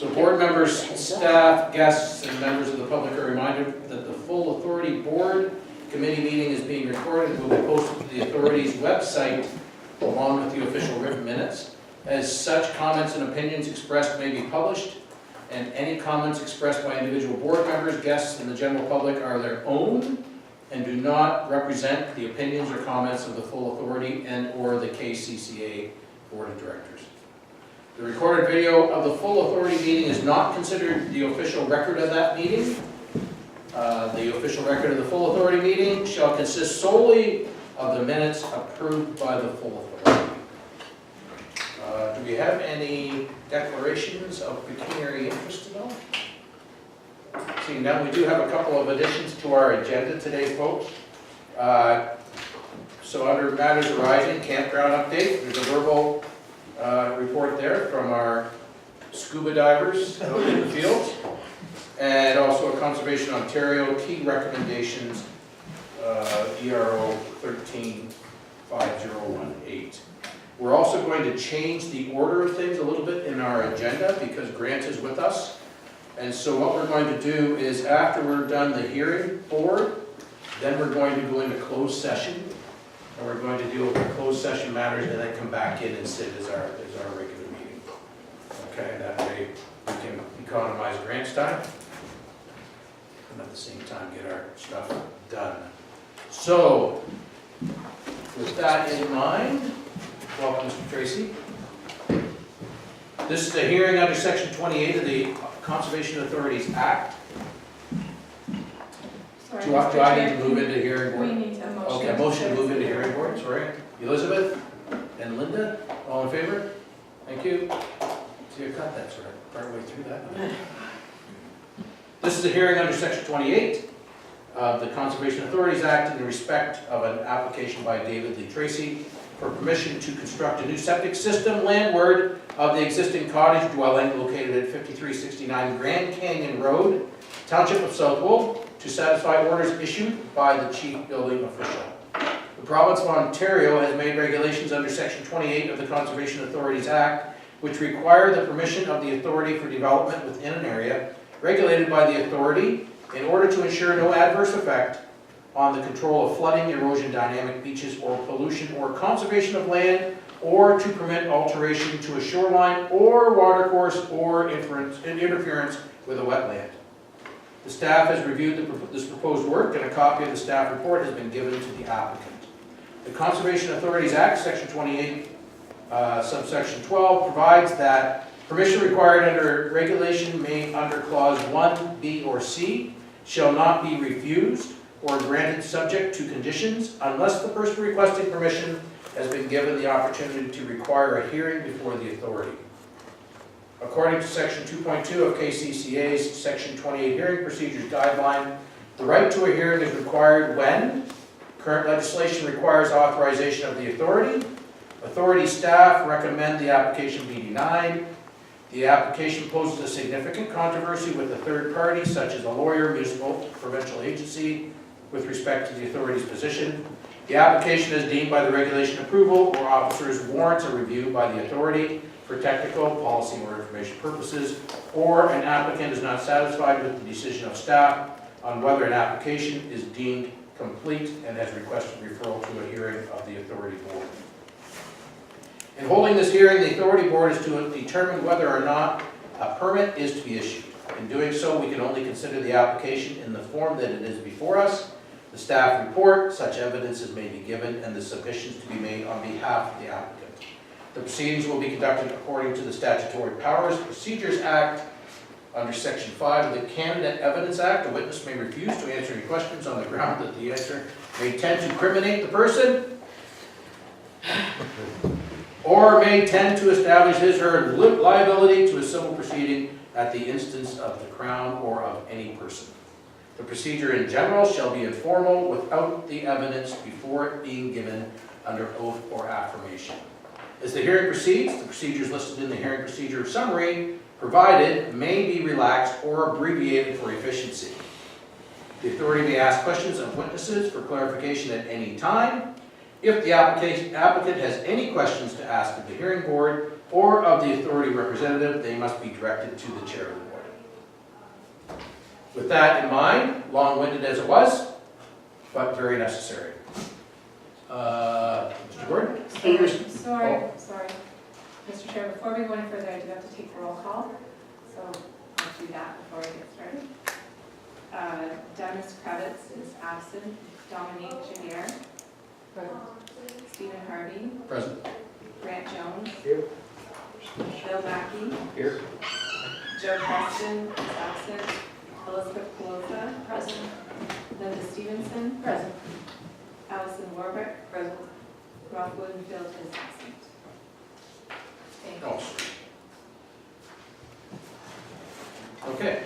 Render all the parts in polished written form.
So board members, staff, guests, and members of the public are reminded that the full authority board committee meeting is being recorded and will be posted to the authority's website along with the official written minutes. As such, comments and opinions expressed may be published, and any comments expressed by individual board members, guests, and the general public are their own and do not represent the opinions or comments of the full authority and/or the KCCA Board of Directors. The recorded video of the full authority meeting is not considered the official record of that meeting. The official record of the full authority meeting shall consist solely of the minutes approved by the full authority. Do we have any declarations of pecuniary interest at all? Seeing none, we do have a couple of additions to our agenda today, folks. So under matters arising, campground update, there's a verbal report there from our scuba divers out in the field, and also a Conservation Ontario key recommendations, ERO 135018. We're also going to change the order of things a little bit in our agenda because Grant is with us. And so what we're going to do is after we're done the hearing board, then we're going to go into closed session. And we're going to deal with the closed session matters and then come back in and sit as our regular meeting. Okay, that way we can economize Grant's time and at the same time get our stuff done. So, with that in mind, welcome Mr. Tracy. This is a hearing under Section 28 of the Conservation Authorities Act. Sorry, Do I need to move into hearing board? We need a motion. Okay, motion to move into hearing board, sorry. Elizabeth and Linda, all in favor? Thank you. See, I cut that sort of partway through that. This is a hearing under Section 28 of the Conservation Authorities Act in respect of an application by David Lee Tracy for permission to construct a new septic system landward of the existing cottage dwelling located at 5369 Grand Canyon Road, Township of Southwold, to satisfy orders issued by the chief building official. The province of Ontario has made regulations under Section 28 of the Conservation Authorities Act, which require the permission of the authority for development within an area regulated by the authority in order to ensure no adverse effect on the control of flooding, erosion, dynamic beaches, or pollution, or conservation of land, or to permit alteration to a shoreline or watercourse or interference with a wetland. The staff has reviewed this proposed work, and a copy of the staff report has been given to the applicant. The Conservation Authorities Act, Section 28, subsection 12, provides that permission required under regulation made under Clause 1, B, or C shall not be refused or granted subject to conditions unless the person requesting permission has been given the opportunity to require a hearing before the authority. According to Section 2.2 of KCCA's Section 28 Hearing Procedures Guideline, the right to a hearing is required when current legislation requires authorization of the authority, authority staff recommend the application be denied, the application poses a significant controversy with a third party such as a lawyer, municipal, provincial agency with respect to the authority's position, the application is deemed by the regulation approval or officers warrants a review by the authority for technical, policy, or information purposes, or an applicant is not satisfied with the decision of staff on whether an application is deemed complete and has requested referral to a hearing of the authority board. In holding this hearing, the authority board is to determine whether or not a permit is to be issued. In doing so, we can only consider the application in the form that it is before us, the staff report, such evidences may be given, and the submissions to be made on behalf of the applicant. The proceedings will be conducted according to the Statutory Powers Procedures Act. Under Section 5 of the Candidate Evidence Act, a witness may refuse to answer any questions on the ground that the answer may tend to incriminate the person or may tend to establish his or her liability to a civil proceeding at the instance of the Crown or of any person. The procedure in general shall be informal without the evidence before it being given under oath or affirmation. As the hearing proceeds, the procedures listed in the hearing procedure summary provided may be relaxed or abbreviated for efficiency. The authority may ask questions of witnesses for clarification at any time. If the applicant has any questions to ask of the hearing board, or of the authority representative, they must be directed to the chair of the board. With that in mind, long-winded as it was, but very necessary. Mr. Gordon? Sorry. Mr. Chair, before we go any further, I do have to take the roll call. So I'll do that before we get started. Dennis Kravitz is absent. Dominique Javier. Stephen Harvey. Present. Grant Jones. Here. Bill Mackey. Here. Joe Preston is absent. Elizabeth Pelosa. Present. Linda Stevenson. Present. Allison Warbeck. Present. Ralph Woodenfield is absent. Thank you. Oh. Okay.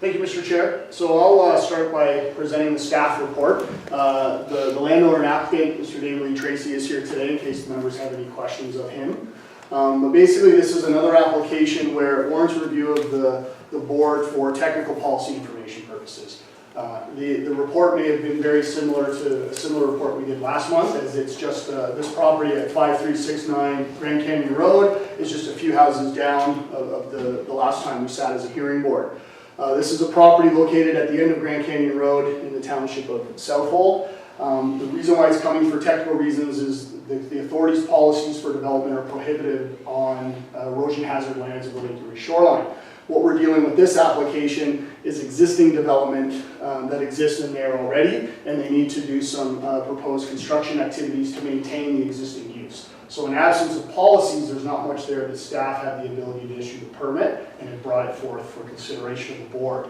Thank you, Mr. Chair. So I'll start by presenting the staff report. The landowner and applicant, Mr. David Lee Tracy, is here today in case the members have any questions of him. But basically, this is another application where it warrants review of the board for technical policy information purposes. The report may have been very similar to a similar report we did last month, as it's just this property at 5369 Grand Canyon Road is just a few houses down of the last time we sat as a hearing board. This is a property located at the end of Grand Canyon Road in the township of Southold. The reason why it's coming for technical reasons is the authority's policies for development are prohibited on erosion hazard lands of the Lake Erie shoreline. What we're dealing with this application is existing development that exists in there already, and they need to do some proposed construction activities to maintain the existing use. So in absence of policies, there's not much there that staff have the ability to issue the permit and have brought it forth for consideration of the board.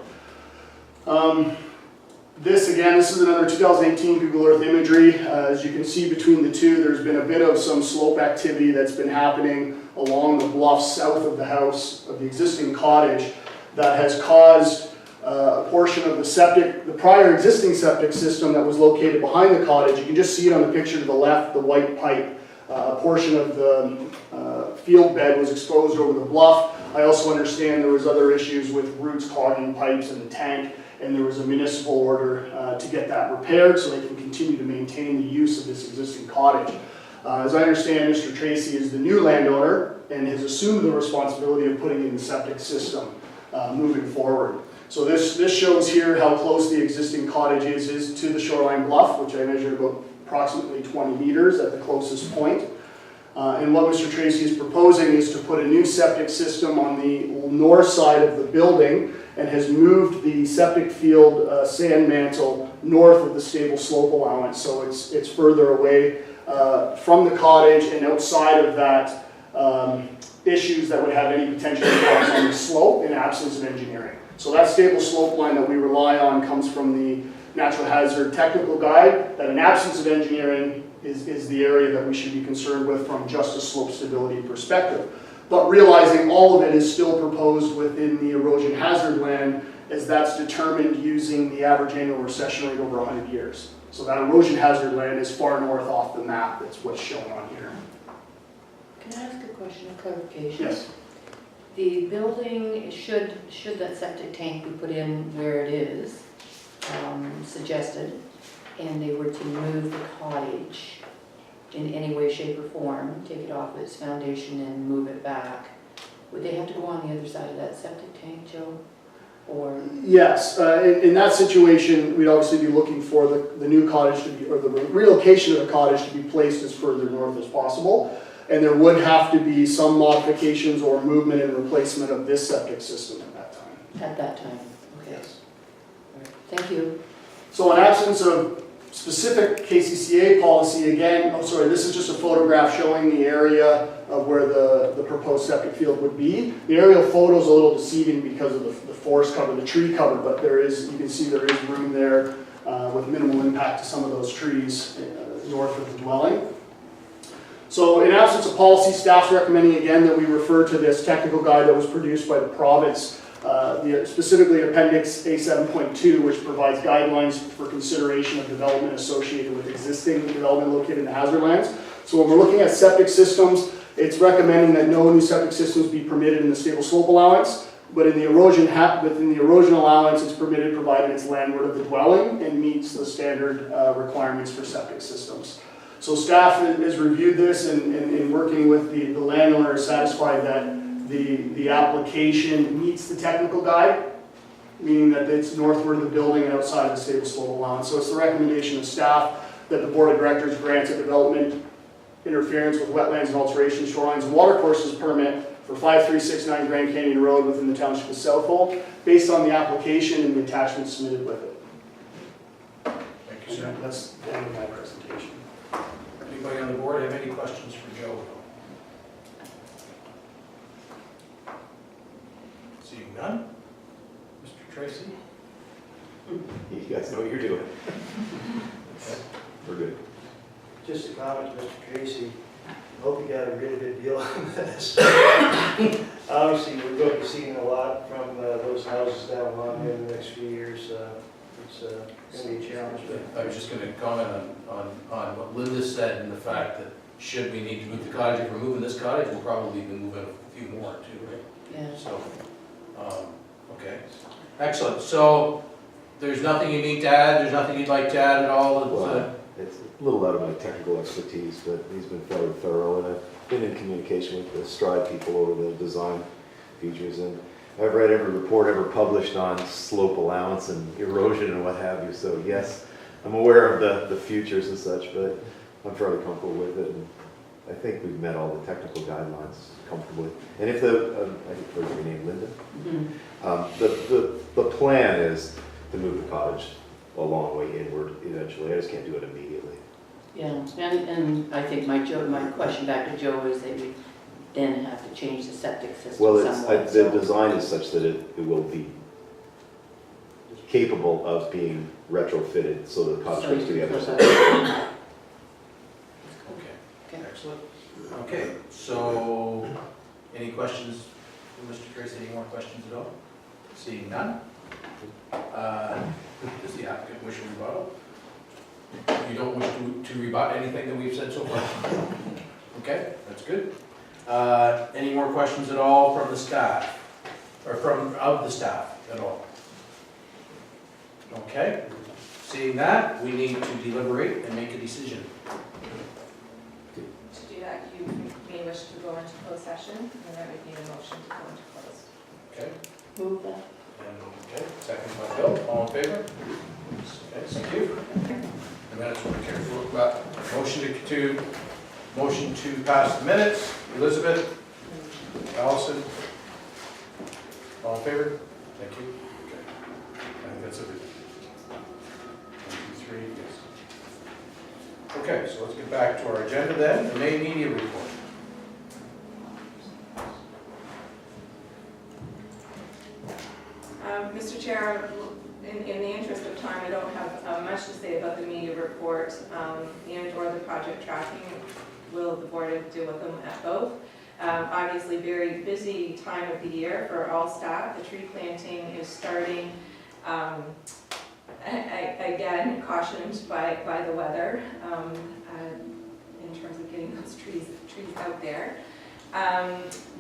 This is another 2018 Google Earth imagery. As you can see between the two, there's been a bit of some slope activity that's been happening along the bluffs south of the house of the existing cottage that has caused a portion of the prior existing septic system that was located behind the cottage. You can just see it on the picture to the left, the white pipe. A portion of the field bed was exposed over the bluff. I also understand there was other issues with roots clogging pipes in the tank, and there was a municipal order to get that repaired so they can continue to maintain the use of this existing cottage. As I understand, Mr. Tracy is the new landowner and has assumed the responsibility of putting in the septic system moving forward. So this shows here how close the existing cottage is to the shoreline bluff, which I measured about approximately 20 meters at the closest point. And what Mr. Tracy is proposing is to put a new septic system on the north side of the building and has moved the septic field sand mantle north of the stable slope allowance. So it's further away from the cottage and outside of that issues that would have any potential impact on the slope in absence of engineering. So that stable slope line that we rely on comes from the Natural Hazard Technical Guide, that in absence of engineering is the area that we should be concerned with from just a slope stability perspective. But realizing all of it is still proposed within the erosion hazard land, as that's determined using the average annual recession rate over 100 years. So that erosion hazard land is far north off the map. That's what's shown on here. Can I ask a question of clarification? Yes. The building, should that septic tank be put in where it is, suggested, and they were to move the cottage in any way, shape, or form, take it off its foundation and move it back, would they have to go on the other side of that septic tank, Joe? Or Yes, in that situation, we'd obviously be looking for the new cottage to be, or the relocation of the cottage to be placed as further north as possible. And there would have to be some modifications or movement and replacement of this septic system at that time. at that time? Okay. Yes. All right. Thank you. So in absence of specific KCCA policy, again, this is just a photograph showing the area of where the proposed septic field would be. The aerial photo is a little deceiving because of the forest cover, the tree cover, but you can see there is room there with minimal impact to some of those trees north of the dwelling. So in absence of policy, staff's recommending again that we refer to this technical guide that was produced by the province, specifically Appendix A7.2, which provides guidelines for consideration of development associated with existing development located in the hazard lands. So when we're looking at septic systems, it's recommending that no new septic systems be permitted in the stable slope allowance, but in the erosion within the erosion allowance, it's permitted provided it's landward of the dwelling and meets the standard requirements for septic systems. So staff has reviewed this and in working with the landowner is satisfied that the application meets the technical guide, meaning that it's northward of the building and outside of the stable slope allowance. So it's the recommendation of staff that the board of directors grants a development interference with wetlands and alteration shorelines and watercourses permit for 5369 Grand Canyon Road within the township of Southhold, based on the application and the attachments submitted with it. Thank you, sir. That's the end of my presentation. Anybody on the board have any questions for Joe? Seeing none? Mr. Tracy? You guys know what you're doing. We're good. Just a comment, Mr. Tracy. Hope you got a really good deal on this. Obviously, we're going to be seeing a lot from those houses down along here in the next few years. It's going to be a challenge, but I was just going to comment on what Linda said and the fact that should we need to move the cottage, if we're moving this cottage, we'll probably be moving a few more too, right? Yeah. So, okay, excellent. So there's nothing you need to add, there's nothing you'd like to add at all? Well, it's a little out of my technical expertise, but he's been fairly thorough, and I've been in communication with the Stride people over the design features, and I've read every report ever published on slope allowance and erosion and what have you, so yes, I'm aware of the futures and such, but I'm fairly comfortable with it, and I think we've met all the technical guidelines comfortably. And if I think what was your name, Linda? Mm-hmm. The plan is to move the cottage a long way inward eventually. I just can't do it immediately. Yeah, and I think my question back to Joe is that we then have to change the septic system Well, somewhat. the design is such that it will be capable of being retrofitted so the cottage So goes to you the can other put side. that- Okay, Okay. excellent. Okay, so any questions for Mr. Tracy? Any more questions at all? Seeing none? Does the applicant wish to rebuttal? You don't wish to rebut anything that we've said so far? Okay, that's good. Any more questions at all from the staff? Or of the staff at all? Okay, seeing that, we need to deliberate and make a decision. To do that, you may wish to go into closed session, and then we need a motion to go into closed. Okay, Move that. okay, second by Bill, all in favor? Okay, thank you. The minutes will be careful about motion to pass the minutes. Elizabeth, Allison, all in favor? Thank you. Okay, I think that's everything. 1, 2, 3, yes. Okay, so let's get back to our agenda then, the May media report. Mr. Chair, in the interest of time, I don't have much to say about the media report and or the project tracking. Will the board deal with them at both? Obviously, very busy time of the year for all staff. The tree planting is starting. Again, cautioned by the weather in terms of getting those trees out there.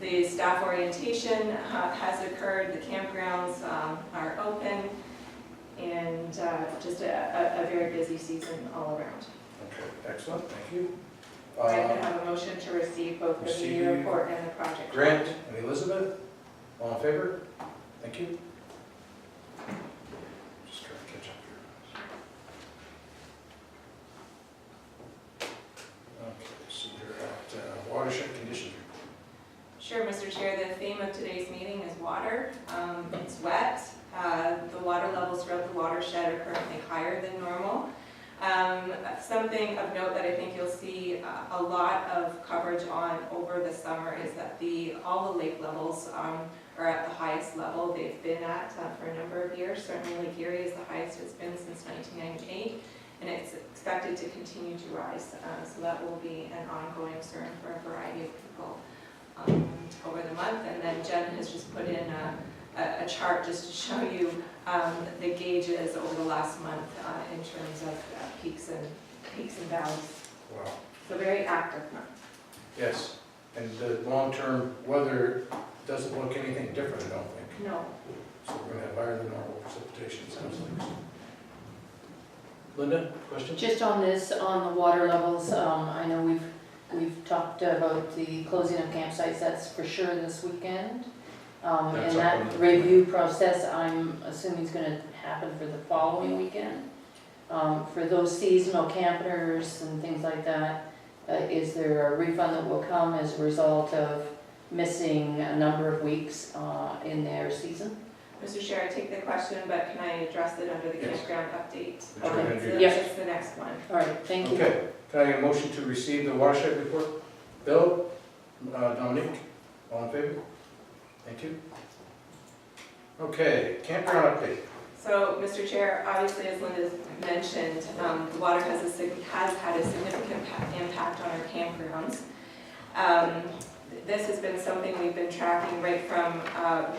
The staff orientation has occurred, the campgrounds are open, and just a very busy season all around. Okay, excellent, thank you. I can have a motion to receive both the media Receive. report and the project. Grant and Elizabeth, all in favor? Thank you. Just trying to catch up here. Okay, so we're at watershed conditions report. Sure, Mr. Chair, the theme of today's meeting is water. It's wet. The water levels throughout the watershed are currently higher than normal. Something of note that I think you'll see a lot of coverage on over the summer is that all the lake levels are at the highest level they've been at for a number of years. Certainly Lake Erie is the highest it's been since 1998, and it's expected to continue to rise. So that will be an ongoing concern for a variety of people over the month. And then Jen has just put in a chart just to show you the gauges over the last month in terms of peaks and valleys. Wow. So very active month. Yes, and the long-term weather doesn't look anything different, I don't think. No. So we're going to have higher than normal precipitation, sounds like. Linda, question? Just on this, on the water levels, I know we've talked about the closing of campsites, that's for sure this weekend. That's And up on that the- review process, I'm assuming is gonna happen for the following weekend. For those seasonal campers and things like that, is there a refund that will come as a result of missing a number of weeks in their season? Mr. Chair, I take the question, but can I address it under the Yes. campground update? Which we're Okay. gonna do So Yep. it's the next one. All right, thank you. Okay, can I get a motion to receive the watershed report? Bill, Dominique, all in favor? Thank you. Okay, campground update. So, Mr. Chair, obviously, as Linda mentioned, the water has had a significant impact on our campgrounds. This has been something we've been tracking right from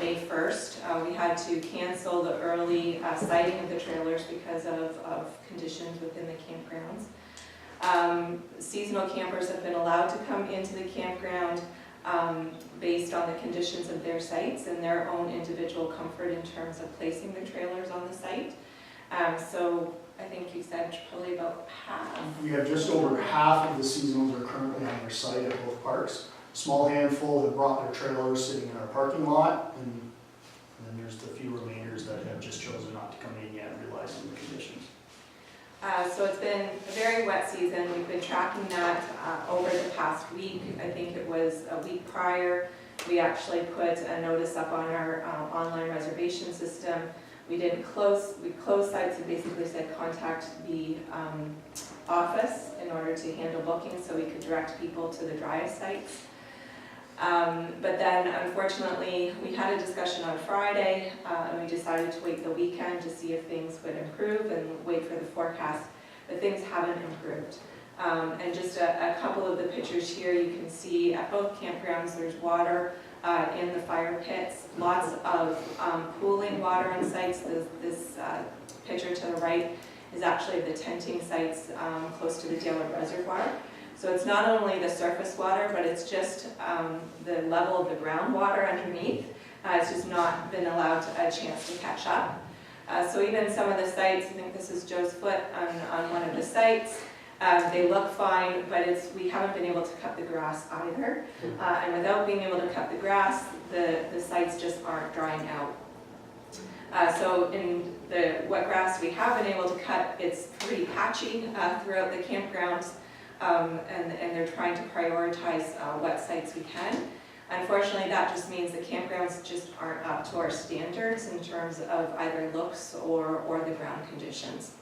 May 1st. We had to cancel the early sighting of the trailers because of conditions within the campgrounds. Seasonal campers have been allowed to come into the campground based on the conditions of their sites and their own individual comfort in terms of placing the trailers on the site. So I think you said probably about half. We have just over half of the seasonals are currently on our site at both parks. Small handful have brought their trailers sitting in our parking lot, and then there's the few remainders that have just chosen not to come in yet, realizing the conditions. So it's been a very wet season. We've been tracking that over the past week. I think it was a week prior. We actually put a notice up on our online reservation system. We closed sites and basically said contact the office in order to handle bookings so we could direct people to the driest sites. But then unfortunately, we had a discussion on Friday and we decided to wait the weekend to see if things would improve and wait for the forecast, but things haven't improved. And just a couple of the pictures here, you can see at both campgrounds there's water in the fire pits, lots of pooling water on sites. This picture to the right is actually the tenting sites close to the Dale Reservoir. So it's not only the surface water, but it's just the level of the groundwater underneath. It's just not been allowed a chance to catch up. So even some of the sites, I think this is Joe's Foot on one of the sites, they look fine, but we haven't been able to cut the grass either. And without being able to cut the grass, the sites just aren't drying out. So in the wet grass we have been able to cut, it's pretty patchy throughout the campgrounds. And they're trying to prioritize what sites we can. Unfortunately, that just means the campgrounds just aren't up to our standards in terms of either looks or the ground conditions.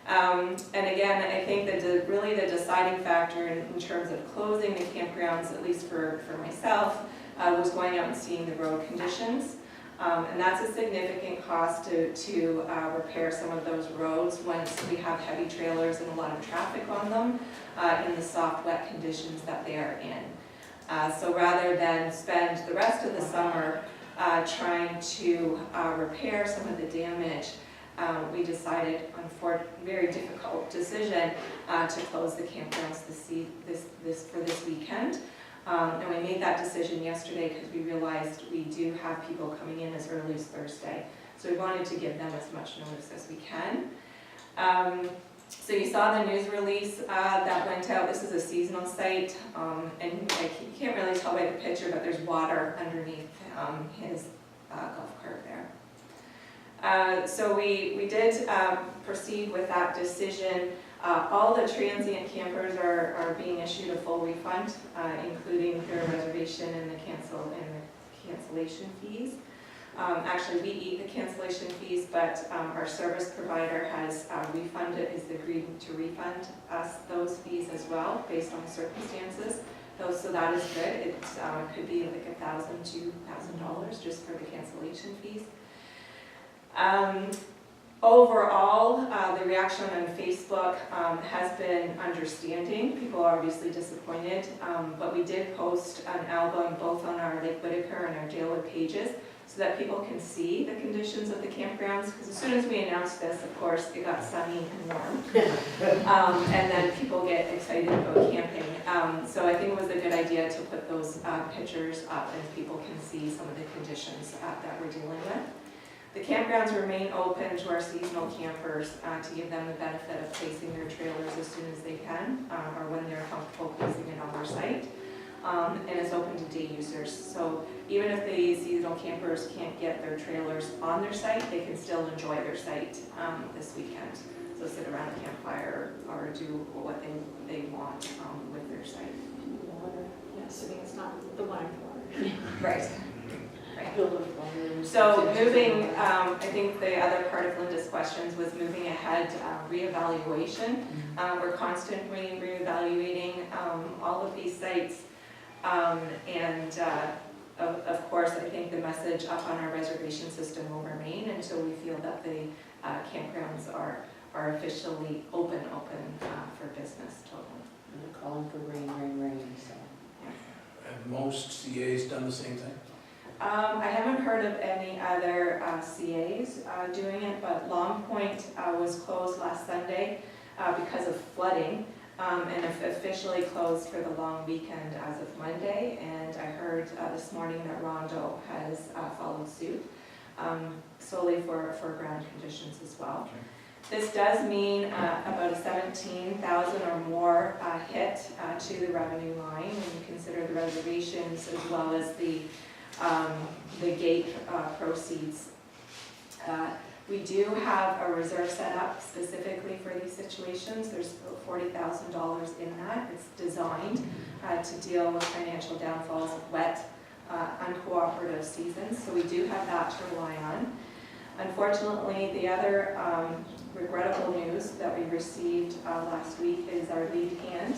And again, I think that really the deciding factor in terms of closing the campgrounds, at least for myself, was going out and seeing the road conditions. And that's a significant cost to repair some of those roads once we have heavy trailers and a lot of traffic on them in the soft, wet conditions that they are in. So rather than spend the rest of the summer trying to repair some of the damage, we decided, on a very difficult decision, to close the campgrounds for this weekend. And we made that decision yesterday because we realized we do have people coming in as early as Thursday. So we wanted to give them as much notice as we can. So you saw the news release that went out. This is a seasonal site, and you can't really tell by the picture, but there's water underneath his golf cart there. So we did proceed with that decision. All the transient campers are being issued a full refund, including their reservation and the cancellation fees. Actually, we eat the cancellation fees, but our service provider has agreed to refund us those fees as well, based on circumstances. So that is good. It could be like $1,000 to $2,000 just for the cancellation fees. Overall, the reaction on Facebook has been understanding. People are obviously disappointed, but we did post an album both on our Lake Whitaker and our Dalewood pages so that people can see the conditions of the campgrounds, because as soon as we announced this, of course, it got sunny and warm. And then people get excited about camping. So I think it was a good idea to put those pictures up and people can see some of the conditions that we're dealing with. The campgrounds remain open to our seasonal campers to give them the benefit of placing their trailers as soon as they can, or when they're comfortable placing it on their site. And it's open to day users. So even if the seasonal campers can't get their trailers on their site, they can still enjoy their site this weekend. So sit around a campfire or do what they want with their site. Yes, I mean, it's not the wine water. Right. Build a fire. So moving, I think the other part of Linda's questions was moving ahead, reevaluation. We're constantly reevaluating all of these sites. And of course, I think the message up on our reservation system will remain until we feel that the campgrounds are officially open for business totally. They're calling for rain, so. Have most CAs done the same thing? I haven't heard of any other CAs doing it, but Long Point was closed last Sunday because of flooding, and officially closed for the long weekend as of Monday. And I heard this morning that Rondo has followed suit, solely for ground conditions as well. This does mean about a 17,000 or more hit to the revenue line when you consider the reservations as well as the gate proceeds. We do have a reserve set up specifically for these situations. There's $40,000 in that. It's designed to deal with financial downfalls of wet, uncooperative seasons. So we do have that to rely on. Unfortunately, the other regrettable news that we received last week is our lead hand,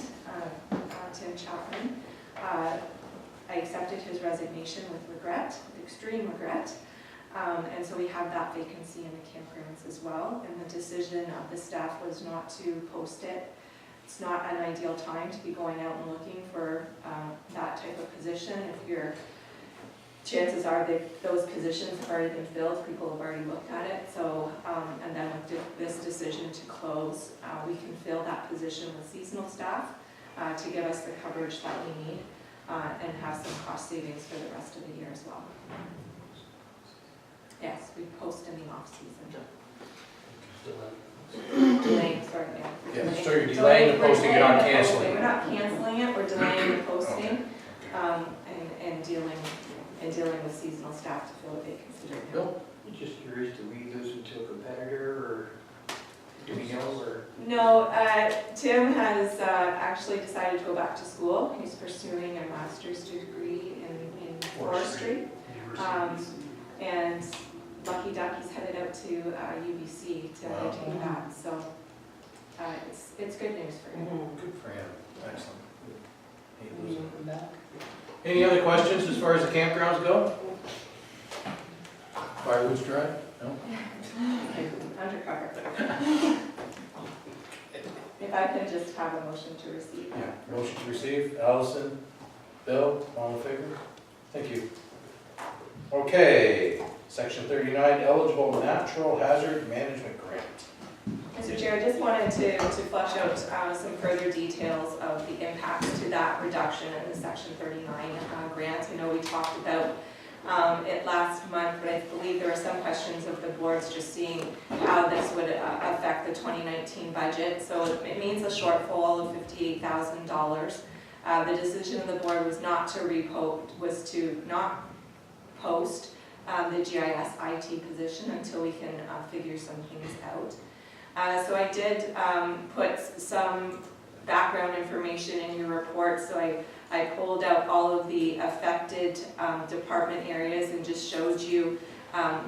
Tim Chapman. I accepted his resignation with regret, extreme regret. And so we have that vacancy in the campgrounds as well. And the decision of the staff was not to post it. It's not an ideal time to be going out and looking for that type of position. If your chances are that those positions have already been filled, people have already looked at it. So, and then with this decision to close, we can fill that position with seasonal staff to give us the coverage that we need and have some cost savings for the rest of the year as well. Yes, we post in the off-season. Delaying, sorry, yeah. Yeah, so you're delaying the posting, you're not canceling. We're not canceling it, we're delaying the posting, and dealing with seasonal staff to fill a vacancy right now. Bill? I'm just curious, do we lose it to a competitor, or do we know, or? No, Tim has actually decided to go back to school. He's pursuing a master's degree in forestry. And Lucky Duck, he's headed out to UBC to take that, so it's good news for him. Good for him. Excellent. Hate Can losing. you come back? Any other questions as far as the campgrounds go? Firewoods Drive? No? Undercover. If I could just have a motion to receive. Yeah. Motion to receive. Allison, Bill, all in favor? Thank you. Okay, section 39, eligible natural hazard management grant. Mr. Chair, I just wanted to flesh out some further details of the impacts to that reduction in the section 39 grant. I know we talked about it last month, but I believe there were some questions of the boards just seeing how this would affect the 2019 budget. So it means a shortfall of $58,000. The decision of the board was to not post the GIS IT position until we can figure some things out. So I did put some background information in your report. So I pulled out all of the affected department areas and just showed you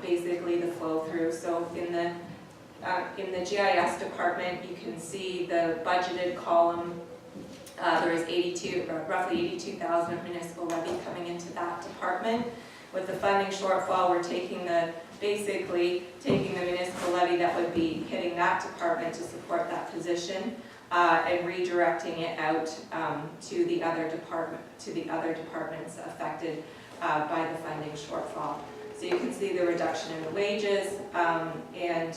basically the flow through. So in the GIS department, you can see the budgeted column. There is roughly 82,000 of municipal levy coming into that department. With the funding shortfall, we're basically taking the municipal levy that would be hitting that department to support that position and redirecting it out to the other departments affected by the funding shortfall. So you can see the reduction in the wages, and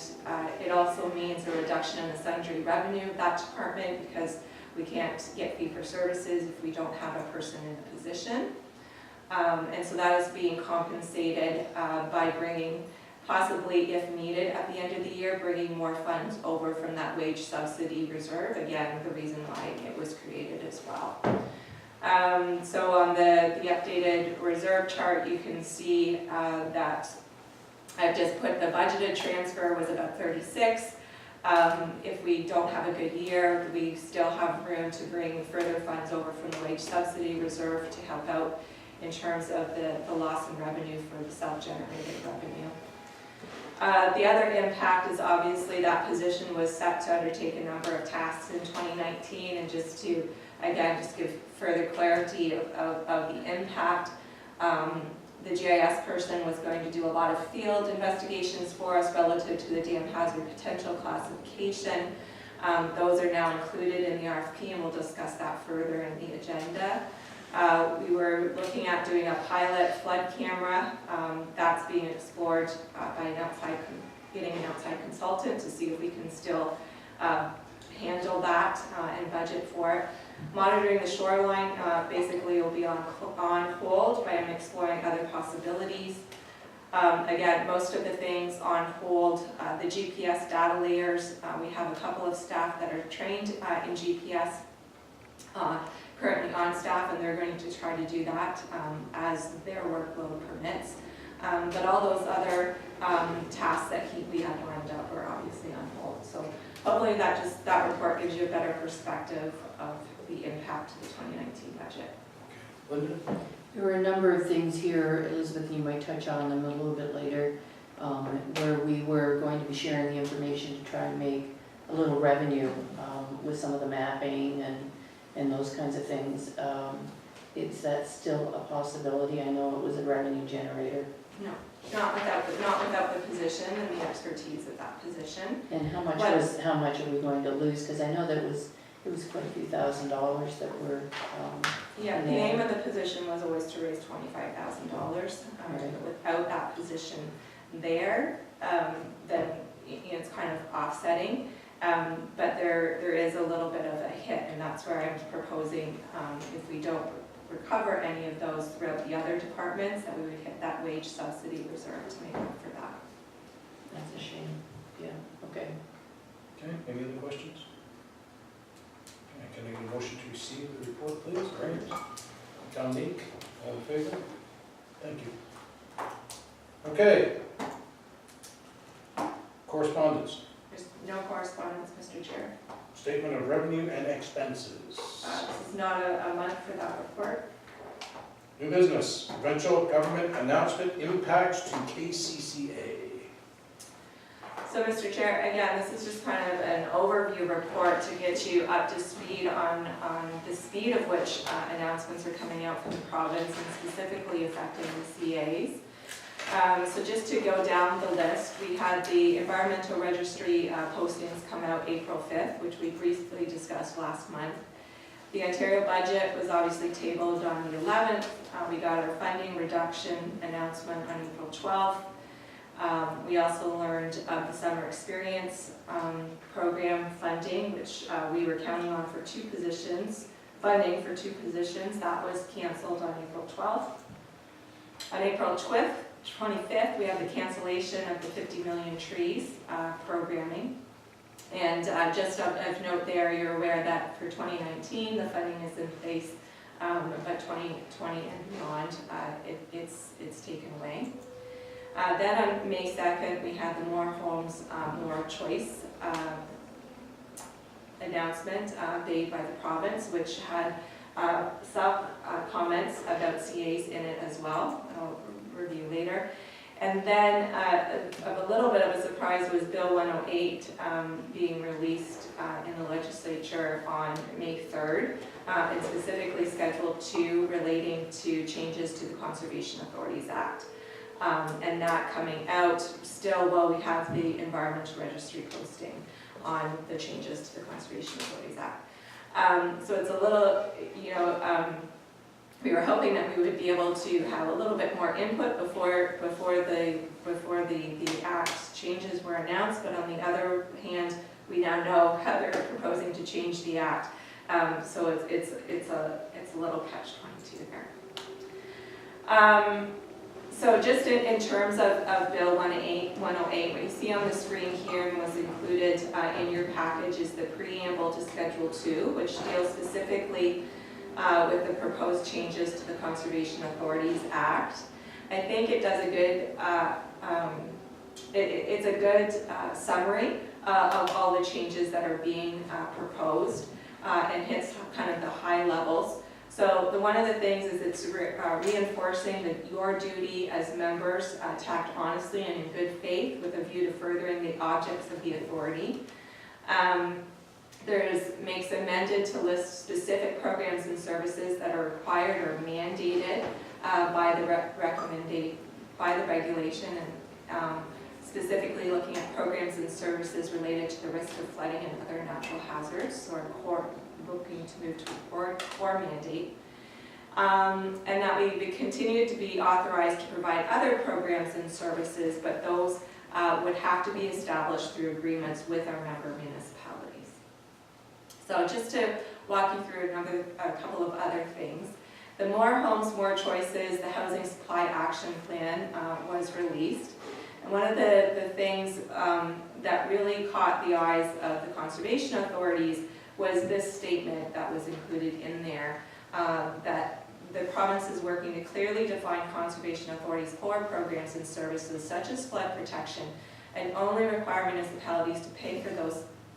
it also means a reduction in the sundry revenue of that department because we can't get fee for services if we don't have a person in the position. And so that is being compensated by bringing possibly if needed at the end of the year, bringing more funds over from that wage subsidy reserve. Again, the reason why it was created as well. So on the updated reserve chart, you can see that I've just put the budgeted transfer was about 36. If we don't have a good year, we still have room to bring further funds over from the wage subsidy reserve to help out in terms of the loss in revenue for the self-generated revenue. The other impact is obviously that position was set to undertake a number of tasks in 2019, and just to, again, just give further clarity of the impact. The GIS person was going to do a lot of field investigations for us relative to the dam hazard potential classification. Those are now included in the RFP, and we'll discuss that further in the agenda. We were looking at doing a pilot flood camera. That's being explored by getting an outside consultant to see if we can still handle that and budget for it. Monitoring the shoreline basically will be on hold, but I'm exploring other possibilities. Again, most of the things on hold, the GPS data layers, we have a couple of staff that are trained in GPS currently on staff, and they're going to try to do that as their workload permits. But all those other tasks that we had lined up are obviously on hold. So hopefully that report gives you a better perspective of the impact to the 2019 budget. Linda? There were a number of things here, Elizabeth, you might touch on them a little bit later, where we were going to be sharing the information to try and make a little revenue with some of the mapping and those kinds of things. Is that still a possibility? I know it was a revenue generator. No, not without the position and the expertise of that position. And how much are we going to lose? Because I know that it was quite a few $1,000s that were. Yeah, the aim of the position was always to raise $25,000. Right. Without that position there, then it's kind of offsetting. But there is a little bit of a hit, and that's where I'm proposing if we don't recover any of those throughout the other departments, that we would hit that wage subsidy reserve to make up for that. That's a shame. Yeah, okay. Okay, any other questions? Okay, can I get a motion to receive the report, please? All right. Tom Meek, all in favor? Thank you. Okay. Correspondence. There's no correspondence, Mr. Chair. Statement of revenue and expenses. This is not a month for that report. New business, provincial government announcement impacts to KCCA. So, Mr. Chair, again, this is just kind of an overview report to get you up to speed on the speed of which announcements are coming out from the province and specifically affecting the CAs. So just to go down the list, we had the environmental registry postings come out April 5th, which we briefly discussed last month. The Ontario budget was obviously tabled on the 11th. We got our funding reduction announcement on April 12th. We also learned of the summer experience program funding, which we were counting on for funding for two positions. That was canceled on April 12th. On April 25th, we have the cancellation of the 50 million trees programming. And just of note there, you're aware that for 2019, the funding is in place, but 2020 and beyond, it's taken away. Then on May 2nd, we had the More Homes, More Choice announcement made by the province, which had some comments about CAs in it as well. I'll review later. And then a little bit of a surprise was Bill 108 being released in the legislature on May 3rd, and specifically Schedule 2 relating to changes to the Conservation Authorities Act. And that coming out still while we have the environmental registry posting on the changes to the Conservation Authorities Act. So it's a little, we were hoping that we would be able to have a little bit more input before the act changes were announced, but on the other hand, we now know how they're proposing to change the act. So it's a little catch-22 there. So just in terms of Bill 108, what you see on the screen here and was included in your package is the preamble to Schedule 2, which deals specifically with the proposed changes to the Conservation Authorities Act. I think it does a good, it's a good summary of all the changes that are being proposed and hits kind of the high levels. So one of the things is it's reinforcing that your duty as members to act honestly and in good faith with a view to furthering the objects of the authority. Makes amended to list specific programs and services that are required or mandated by the regulation, and specifically looking at programs and services related to the risk of flooding and other natural hazards, so looking to move to a core mandate. And that we continue to be authorized to provide other programs and services, but those would have to be established through agreements with our member municipalities. So just to walk you through a couple of other things. The More Homes, More Choices, the Housing Supply Action Plan was released. And one of the things that really caught the eyes of the conservation authorities was this statement that was included in there, that the province is working to clearly define conservation authorities' core programs and services such as flood protection, and only require municipalities to pay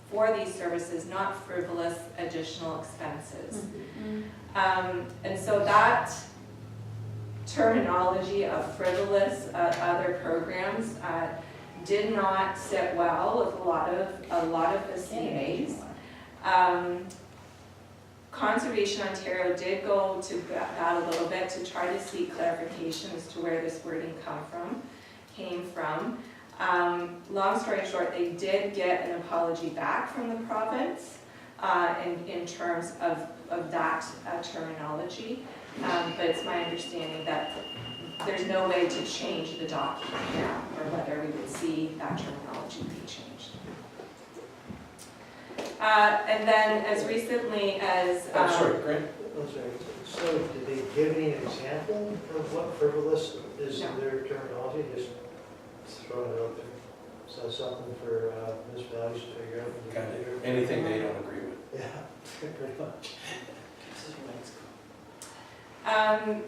for these services, not frivolous additional expenses. And so that terminology of frivolous other programs did not sit well with a lot of the CAs. Conservation Ontario did go to that a little bit to try to seek clarification as to where this wording came from. Long story short, they did get an apology back from the province in terms of that terminology, but it's my understanding that there's no way to change the document now, or whether we would see that terminology be changed. And then as recently as... Sorry, Grant? I'm sorry, so did they give me an example of what frivolous is in their terminology? Just throwing it out there. So something for municipalities to figure out. Kind of anything they don't agree with. Yeah, pretty much.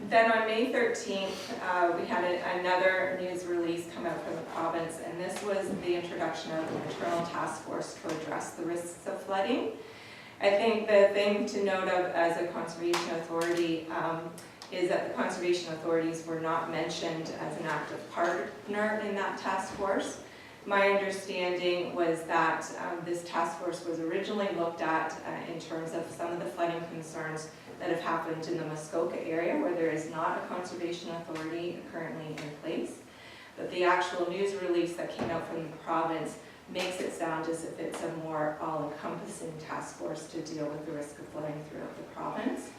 Then on May 13th, we had another news release come out from the province, and this was the introduction of an internal task force to address the risks of flooding. I think the thing to note of as a conservation authority is that the conservation authorities were not mentioned as an active partner in that task force. My understanding was that this task force was originally looked at in terms of some of the flooding concerns that have happened in the Muskoka area, where there is not a conservation authority currently in place. But the actual news release that came out from the province makes it sound as if it's a more all-encompassing task force to deal with the risk of flooding throughout the province.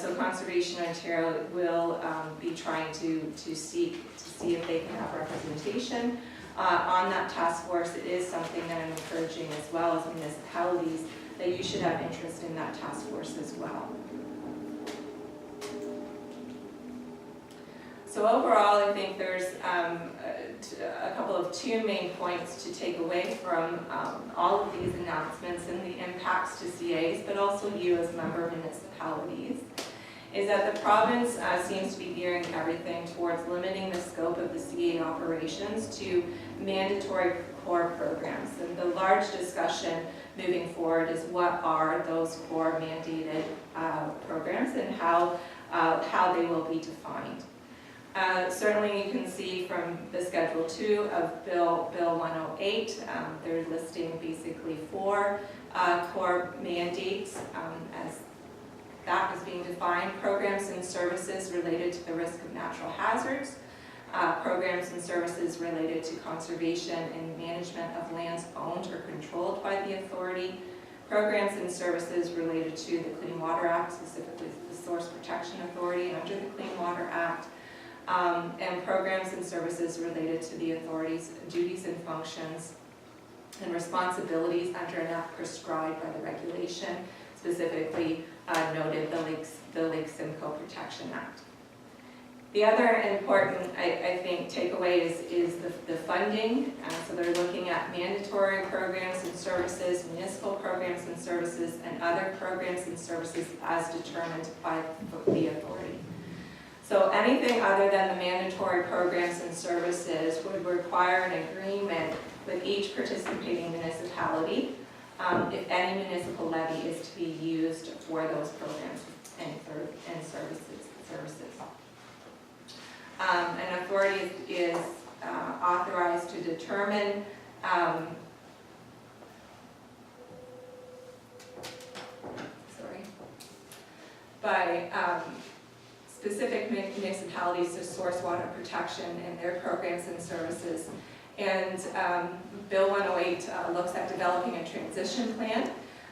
So Conservation Ontario will be trying to see if they can have representation on that task force. It is something that I'm encouraging as well as municipalities, that you should have interest in that task force as well. So overall, I think there's a couple of two main points to take away from all of these announcements and the impacts to CAs, but also you as member municipalities, is that the province seems to be gearing everything towards limiting the scope of the CA operations to mandatory core programs. And the large discussion moving forward is what are those core mandated programs and how they will be defined. Certainly you can see from the Schedule 2 of Bill 108, they're listing basically 4 core mandates as that is being defined: programs and services related to the risk of natural hazards, programs and services related to conservation and management of lands owned or controlled by the authority, programs and services related to the Clean Water Act, specifically the Source Protection Authority under the Clean Water Act, and programs and services related to the authority's duties and functions and responsibilities under an act prescribed by the regulation, specifically noted the Lake Simcoe Protection Act. The other important, I think, takeaway is the funding. So they're looking at mandatory programs and services, municipal programs and services, and other programs and services as determined by the authority. So anything other than the mandatory programs and services would require an agreement with each participating municipality if any municipal levy is to be used for those programs and services. An authority is authorized to determine by specific municipalities to source water protection and their programs and services. And Bill 108 looks at developing a transition plan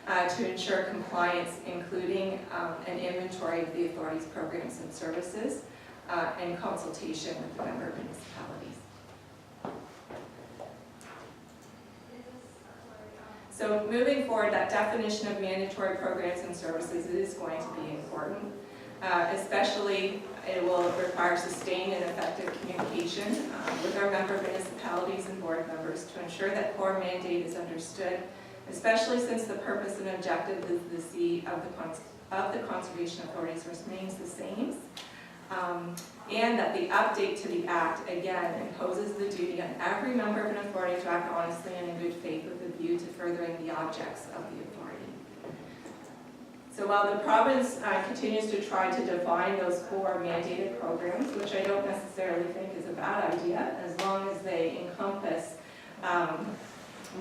to ensure compliance, including an inventory of the authority's programs and services in consultation with the member municipalities. So moving forward, that definition of mandatory programs and services is going to be important. Especially, it will require sustained and effective communication with our member municipalities and board members to ensure that core mandate is understood, especially since the purpose and objective of the conservation authorities remains the same. And that the update to the act, again, imposes the duty on every member of an authority to act honestly and in good faith with a view to furthering the objects of the authority. So while the province continues to try to define those core mandated programs, which I don't necessarily think is a bad idea, as long as they encompass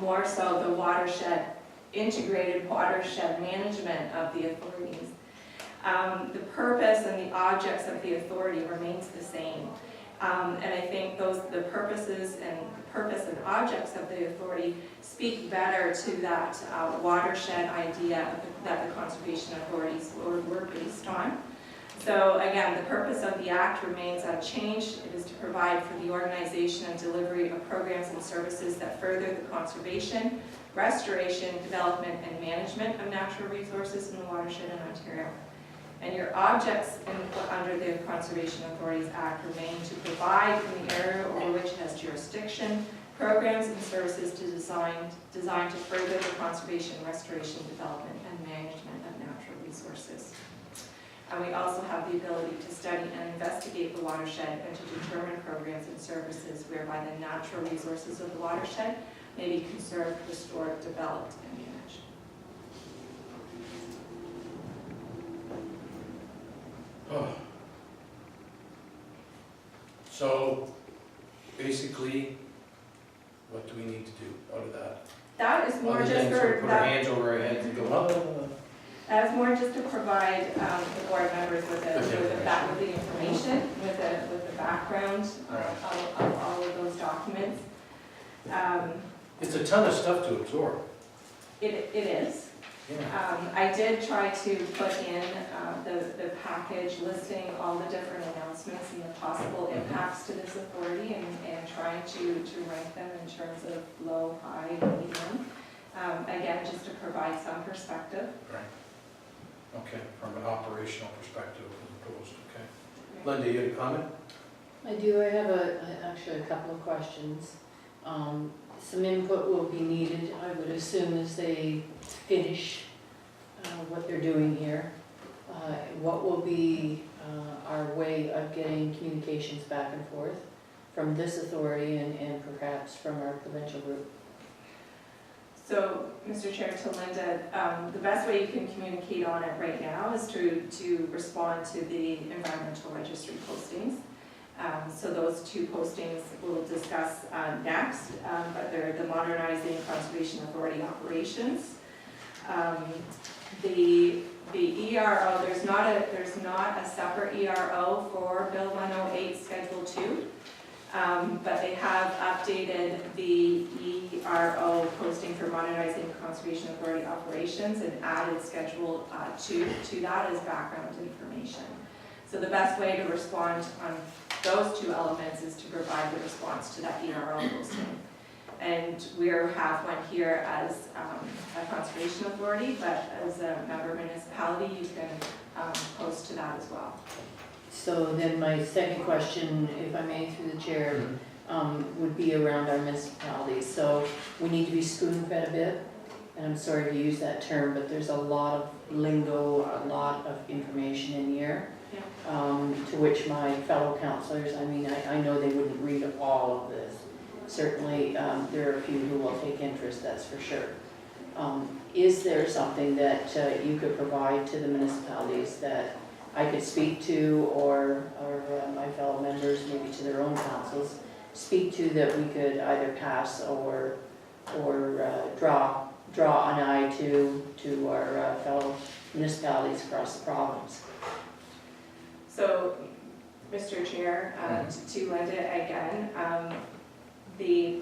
more so the watershed, integrated watershed management of the authorities. The purpose and the objects of the authority remains the same. And I think the purpose and objects of the authority speak better to that watershed idea that the conservation authorities were based on. So again, the purpose of the act remains unchanged. It is to provide for the organization and delivery of programs and services that further the conservation, restoration, development, and management of natural resources in the watershed in Ontario. And your objects under the Conservation Authorities Act remain to provide in the area over which it has jurisdiction, programs and services designed to further the conservation, restoration, development, and management of natural resources. And we also have the ability to study and investigate the watershed and to determine programs and services whereby the natural resources of the watershed may be conserved, restored, developed, and managed. So, basically, what do we need to do out of that? That is more Other just than sort of for put our that. hands over our heads and go, oh. That's more just to provide the board members with the information, with the background of all of those documents. It's a ton of stuff to absorb. It is. Yeah. I did try to put in the package listing all the different announcements and the possible impacts to this authority and trying to rank them in terms of low, high, and medium. Again, just to provide some perspective. Right. Okay, from an operational perspective as opposed, okay. Linda, you had a comment? I do. I have actually a couple of questions. Some input will be needed, I would assume, as they finish what they're doing here. What will be our way of getting communications back and forth from this authority and perhaps from our provincial group? So, Mr. Chair, to Linda, the best way you can communicate on it right now is to respond to the environmental registry postings. So those two postings we'll discuss next, but they're the Modernizing Conservation Authority Operations. The ERO, there's not a separate ERO for Bill 108 Schedule 2, but they have updated the ERO posting for Modernizing Conservation Authority Operations and added Schedule 2 to that as background information. So the best way to respond on those two elements is to provide the response to that ERO posting. And we have one here as a conservation authority, but as a member municipality, you can post to that as well. So then my second question, if I may, through the chair, would be around our municipalities. So we need to be spoon-fed a bit, and I'm sorry to use that term, but there's a lot of lingo, a lot of information in here. To which my fellow councillors, I mean, I know they wouldn't read all of this. Certainly, there are a few who will take interest, that's for sure. Is there something that you could provide to the municipalities that I could speak to, or my fellow members, maybe to their own councils, speak to, that we could either pass or draw an eye to our fellow municipalities across the province? So, Mr. Chair, to Linda again,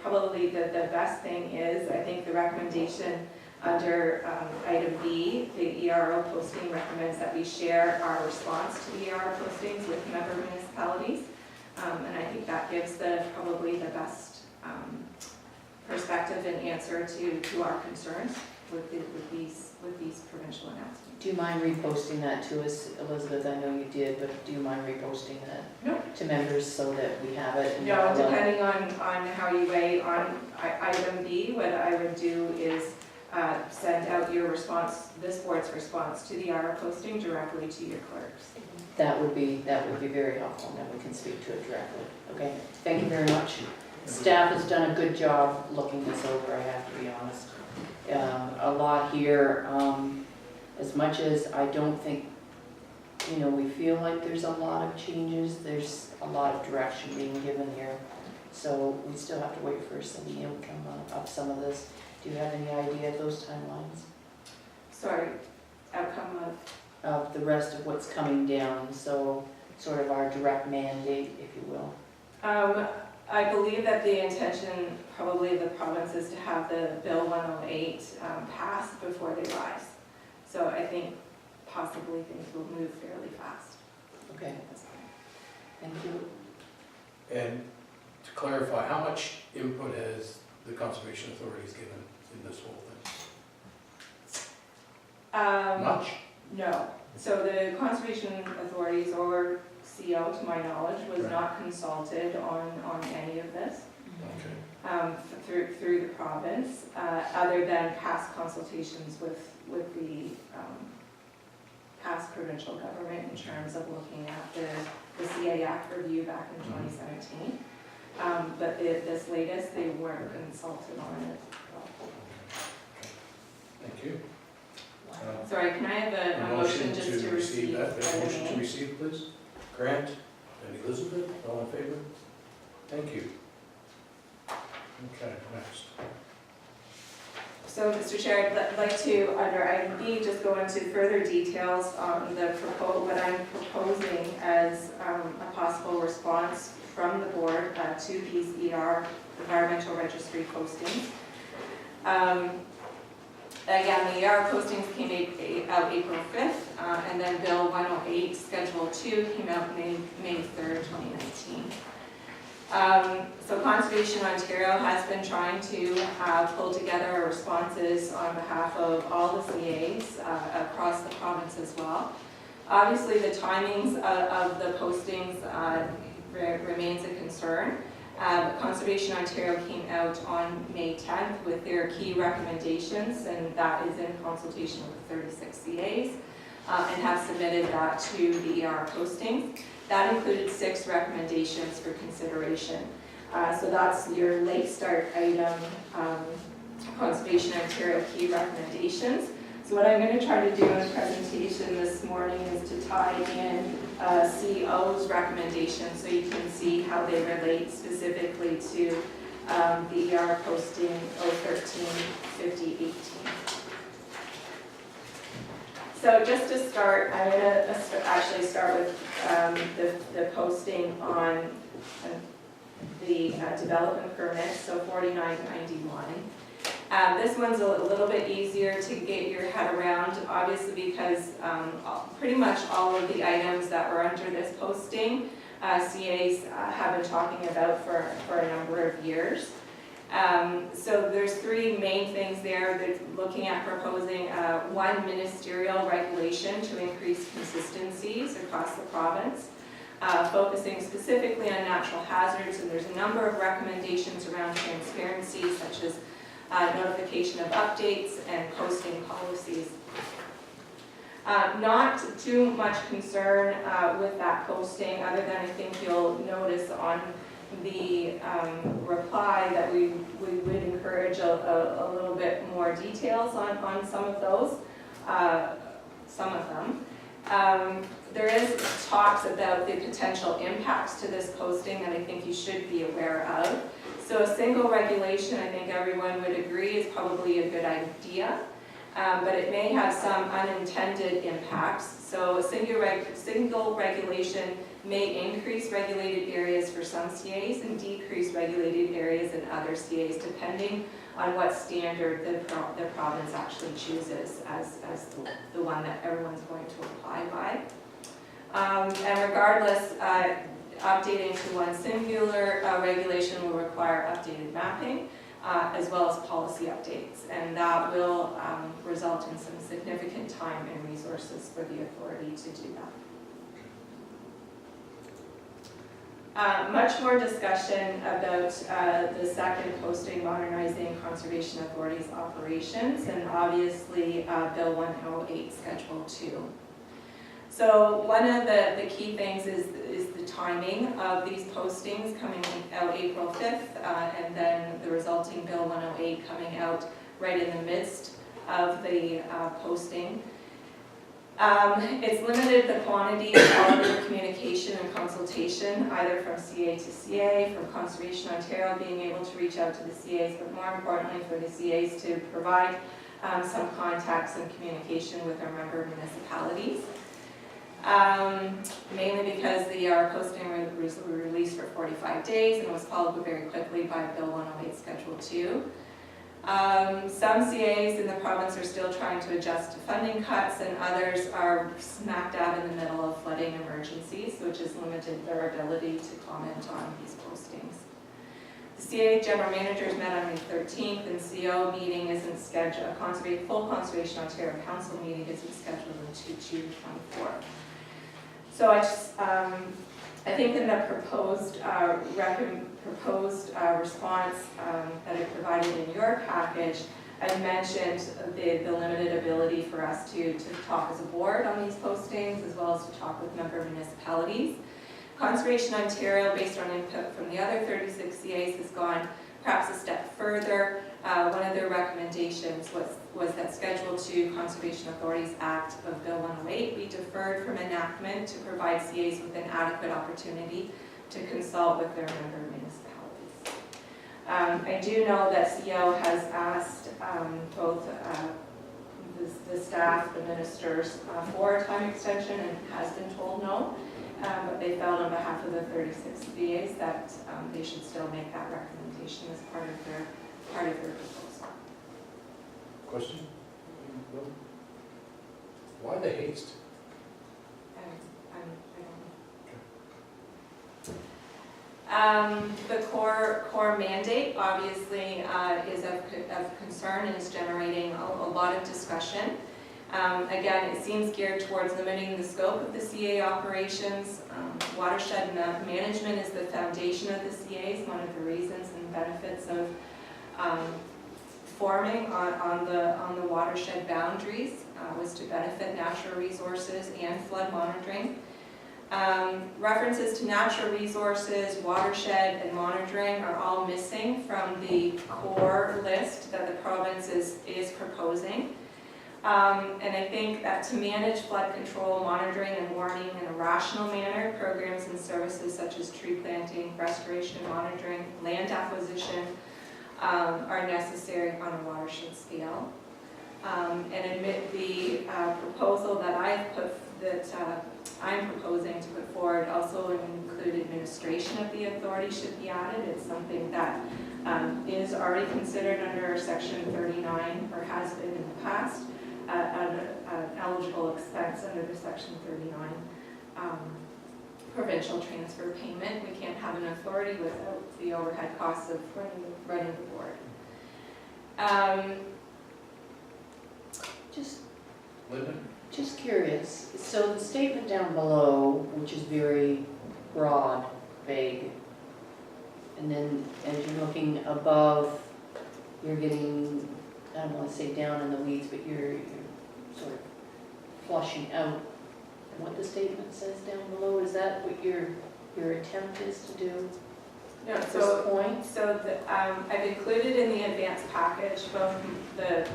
probably the best thing is, I think the recommendation under item B, the ERO posting recommends that we share our response to the ERO postings with member municipalities. And I think that gives probably the best perspective and answer to our concerns with these provincial announcements. Do you mind reposting that to us, Elizabeth? I know you did, but do you mind reposting that No. to members so that we have it? And No, we'll, depending on how you weigh on item B, what I would do is send out your response, this board's response to the ERO posting directly to your clerks. That would be very helpful, and then we can speak to it directly. Okay, thank you very much. Staff has done a good job looking this over, I have to be honest. A lot here, as much as I don't think, we feel like there's a lot of changes, there's a lot of direction being given here. So we still have to wait for some of the outcome of some of this. Do you have any idea of those timelines? Sorry, outcome Of the rest of what's coming down, so sort of our direct mandate, if you will. I believe that the intention, probably of the province, is to have the Bill 108 passed before they rise. So I think possibly things will move fairly fast. Okay, thank you. And to clarify, how much input has the Conservation Authorities given in this whole thing? Much? No. So the Conservation Authorities, or CO to my knowledge, was Right. not consulted on any of this Okay. through the province, other than past consultations with the past provincial government in terms of looking at the CA Act review back in 2017. But this latest, they weren't consulted on it. Thank you. Sorry, can I have a motion just to receive? that. by the Motion to name? receive, please. Grant and Elizabeth, all in favor? Thank you. Okay, next. So, Mr. Chair, I'd like to, under item B, just go into further details on what I'm proposing as a possible response from the board to these environmental registry postings. Again, the ER postings came out April 5th, and then Bill 108, Schedule 2, came out May 3rd, 2019. So Conservation Ontario has been trying to pull together responses on behalf of all the CAs across the province as well. Obviously, the timings of the postings remains a concern. Conservation Ontario came out on May 10th with their key recommendations, and that is in consultation with 36 CAs, and have submitted that to the ER postings. That included 6 recommendations for consideration. So that's your late start item, Conservation Ontario key recommendations. So what I'm going to try to do in the presentation this morning is to tie in CO's recommendations so you can see how they relate specifically to the ER posting 013-5018. So just to start, I'm going to actually start with the posting on the development permit, so 4991. This one's a little bit easier to get your head around, obviously, because pretty much all of the items that were under this posting, CAs have been talking about for a number of years. So there's 3 main things there. They're looking at proposing one ministerial regulation to increase consistencies across the province. focusing specifically on natural hazards, and there's a number of recommendations around transparency, such as notification of updates and posting policies. Not too much concern with that posting, other than I think you'll notice on the reply that we would encourage a little bit more details on some of those, some of them. There is talks about the potential impacts to this posting that I think you should be aware of. So a single regulation, I think everyone would agree, is probably a good idea, but it may have some unintended impacts. So a single regulation may increase regulated areas for some CAs and decrease regulated areas in other CAs, depending on what standard the province actually chooses as the one that everyone's going to apply by. And regardless, updating to one singular regulation will require updated mapping, as well as policy updates, and that will result in some significant time and resources for the authority to do that. Much more discussion about the second posting, modernizing Conservation Authority's operations, and obviously Bill 108 Schedule 2. So one of the key things is the timing of these postings coming out April 5th, and then the resulting Bill 108 coming out right in the midst of the posting. It's limited the quantity of quality of communication and consultation, either from CA to CA, from Conservation Ontario being able to reach out to the CAs, but more importantly for the CAs to provide some contacts and communication with our member municipalities. Mainly because the posting was released for 45 days and was followed very quickly by Bill 108 Schedule 2. Some CAs in the province are still trying to adjust to funding cuts, and others are smack dab in the middle of flooding emergencies, which has limited their ability to comment on these postings. The CA General Managers met on May 13th, and CO meeting isn't scheduled, full Conservation Ontario Council meeting isn't scheduled until June 24th. So I think in the proposed response that I provided in your package, I mentioned the limited ability for us to talk as a board on these postings, as well as to talk with member municipalities. Conservation Ontario, based on input from the other 36 CAs, has gone perhaps a step further. One of their recommendations was that Schedule 2 Conservation Authorities Act of Bill 108 be deferred from enactment to provide CAs with an adequate opportunity to consult with their member municipalities. I do know that CO has asked both the staff, the ministers, for a time extension and has been told no, but they felt on behalf of the 36 CAs that they should still make that recommendation as part of their proposal. Question? Why the haste? The core mandate obviously is of concern and is generating a lot of discussion. Again, it seems geared towards limiting the scope of the CA operations. Watershed management is the foundation of the CAs, one of the reasons and benefits of forming on the watershed boundaries was to benefit natural resources and flood monitoring. References to natural resources, watershed, and monitoring are all missing from the core list that the province is proposing. And I think that to manage flood control, monitoring, and warning in a rational manner, programs and services such as tree planting, restoration, monitoring, land acquisition are necessary on a watershed scale. And admit the proposal that I'm proposing to put forward also include administration of the authority should be added. It's something that is already considered under Section 39 or has been in the past. An eligible expense under the Section 39 provincial transfer payment. We can't have an authority without the overhead costs of running the board. Just curious, so the statement down below, which is very broad, vague. And then as you're looking above, you're getting, I don't want to say down in the weeds, but you're sort of flushing out what the statement says down below. Is that what your attempt is to do No, at so, this point? so I've included in the advanced package both the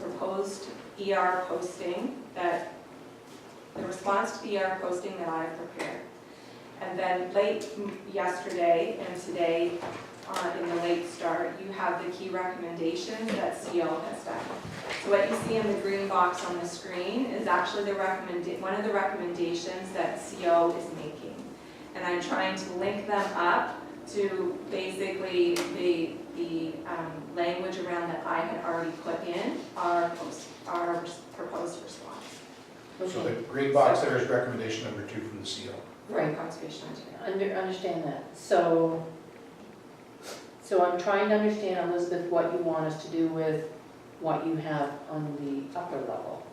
proposed ER posting that, the response to the ER posting that I've prepared. And then late yesterday and today, in the late start, you have the key recommendations that CO has done. So what you see in the green box on the screen is actually one of the recommendations that CO is making. And I'm trying to link them up to basically the language around that I had already put in our proposed response. So the green box there is recommendation number 2 from the CO. Right. Conservation Ontario. Understand that. So I'm trying to understand, Elizabeth, what you want us to do with what you have on the upper level.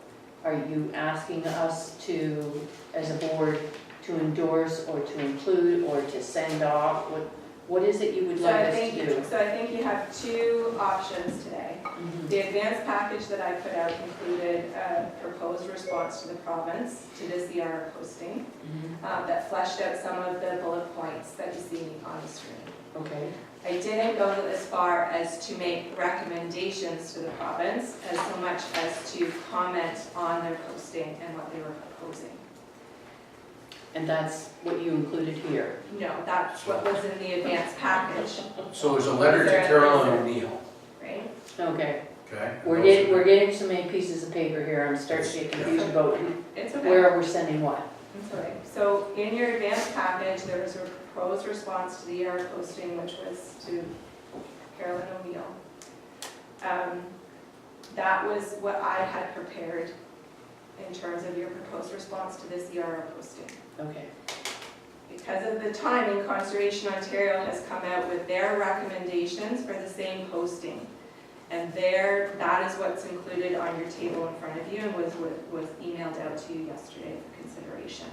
Are you asking us to, as a board, to endorse or to include or to send off? What is it you would like us to do? So I think you have two options today. Mhm. The advanced package that I put out included a proposed response to the province to this ER posting Mhm. that fleshed out some of the bullet points that you see on the screen. Okay. I didn't go as far as to make recommendations to the province as so much as to comment on their posting and what they were proposing. And that's what you included here? No, that's what was in the advanced package, So there's a letter to Carolyn O'Neill, right? Okay. okay? We're getting so many pieces of paper here, I'm starting to get confused about It's okay. where we're sending what. It's okay. So in your advanced package, there was a proposed response to the ER posting, which was to Carolyn O'Neill. That was what I had prepared in terms of your proposed response to this ER posting. Okay. Because of the timing, Conservation Ontario has come out with their recommendations for the same posting. And that is what's included on your table in front of you and was emailed out to you yesterday for consideration.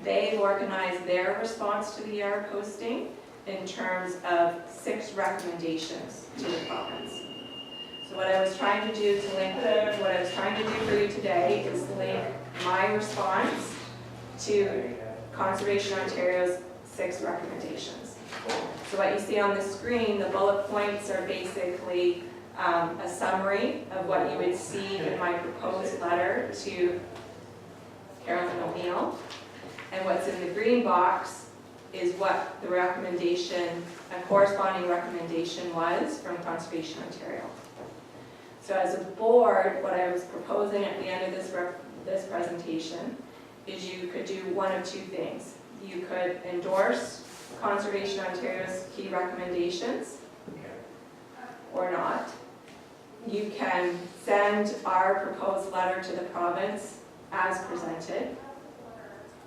They've organized their response to the ER posting in terms of 6 recommendations to the province. So what I was trying to do for you today is link my response to Conservation Ontario's 6 recommendations. So what you see on the screen, the bullet points are basically a summary of what you would see in my proposed letter to Carolyn O'Neill. And what's in the green box is what the recommendation, a corresponding recommendation was from Conservation Ontario. So as a board, what I was proposing at the end of this presentation is you could do one of 2 things. You could endorse Conservation Ontario's key recommendations or not. You can send our proposed letter to the province as presented,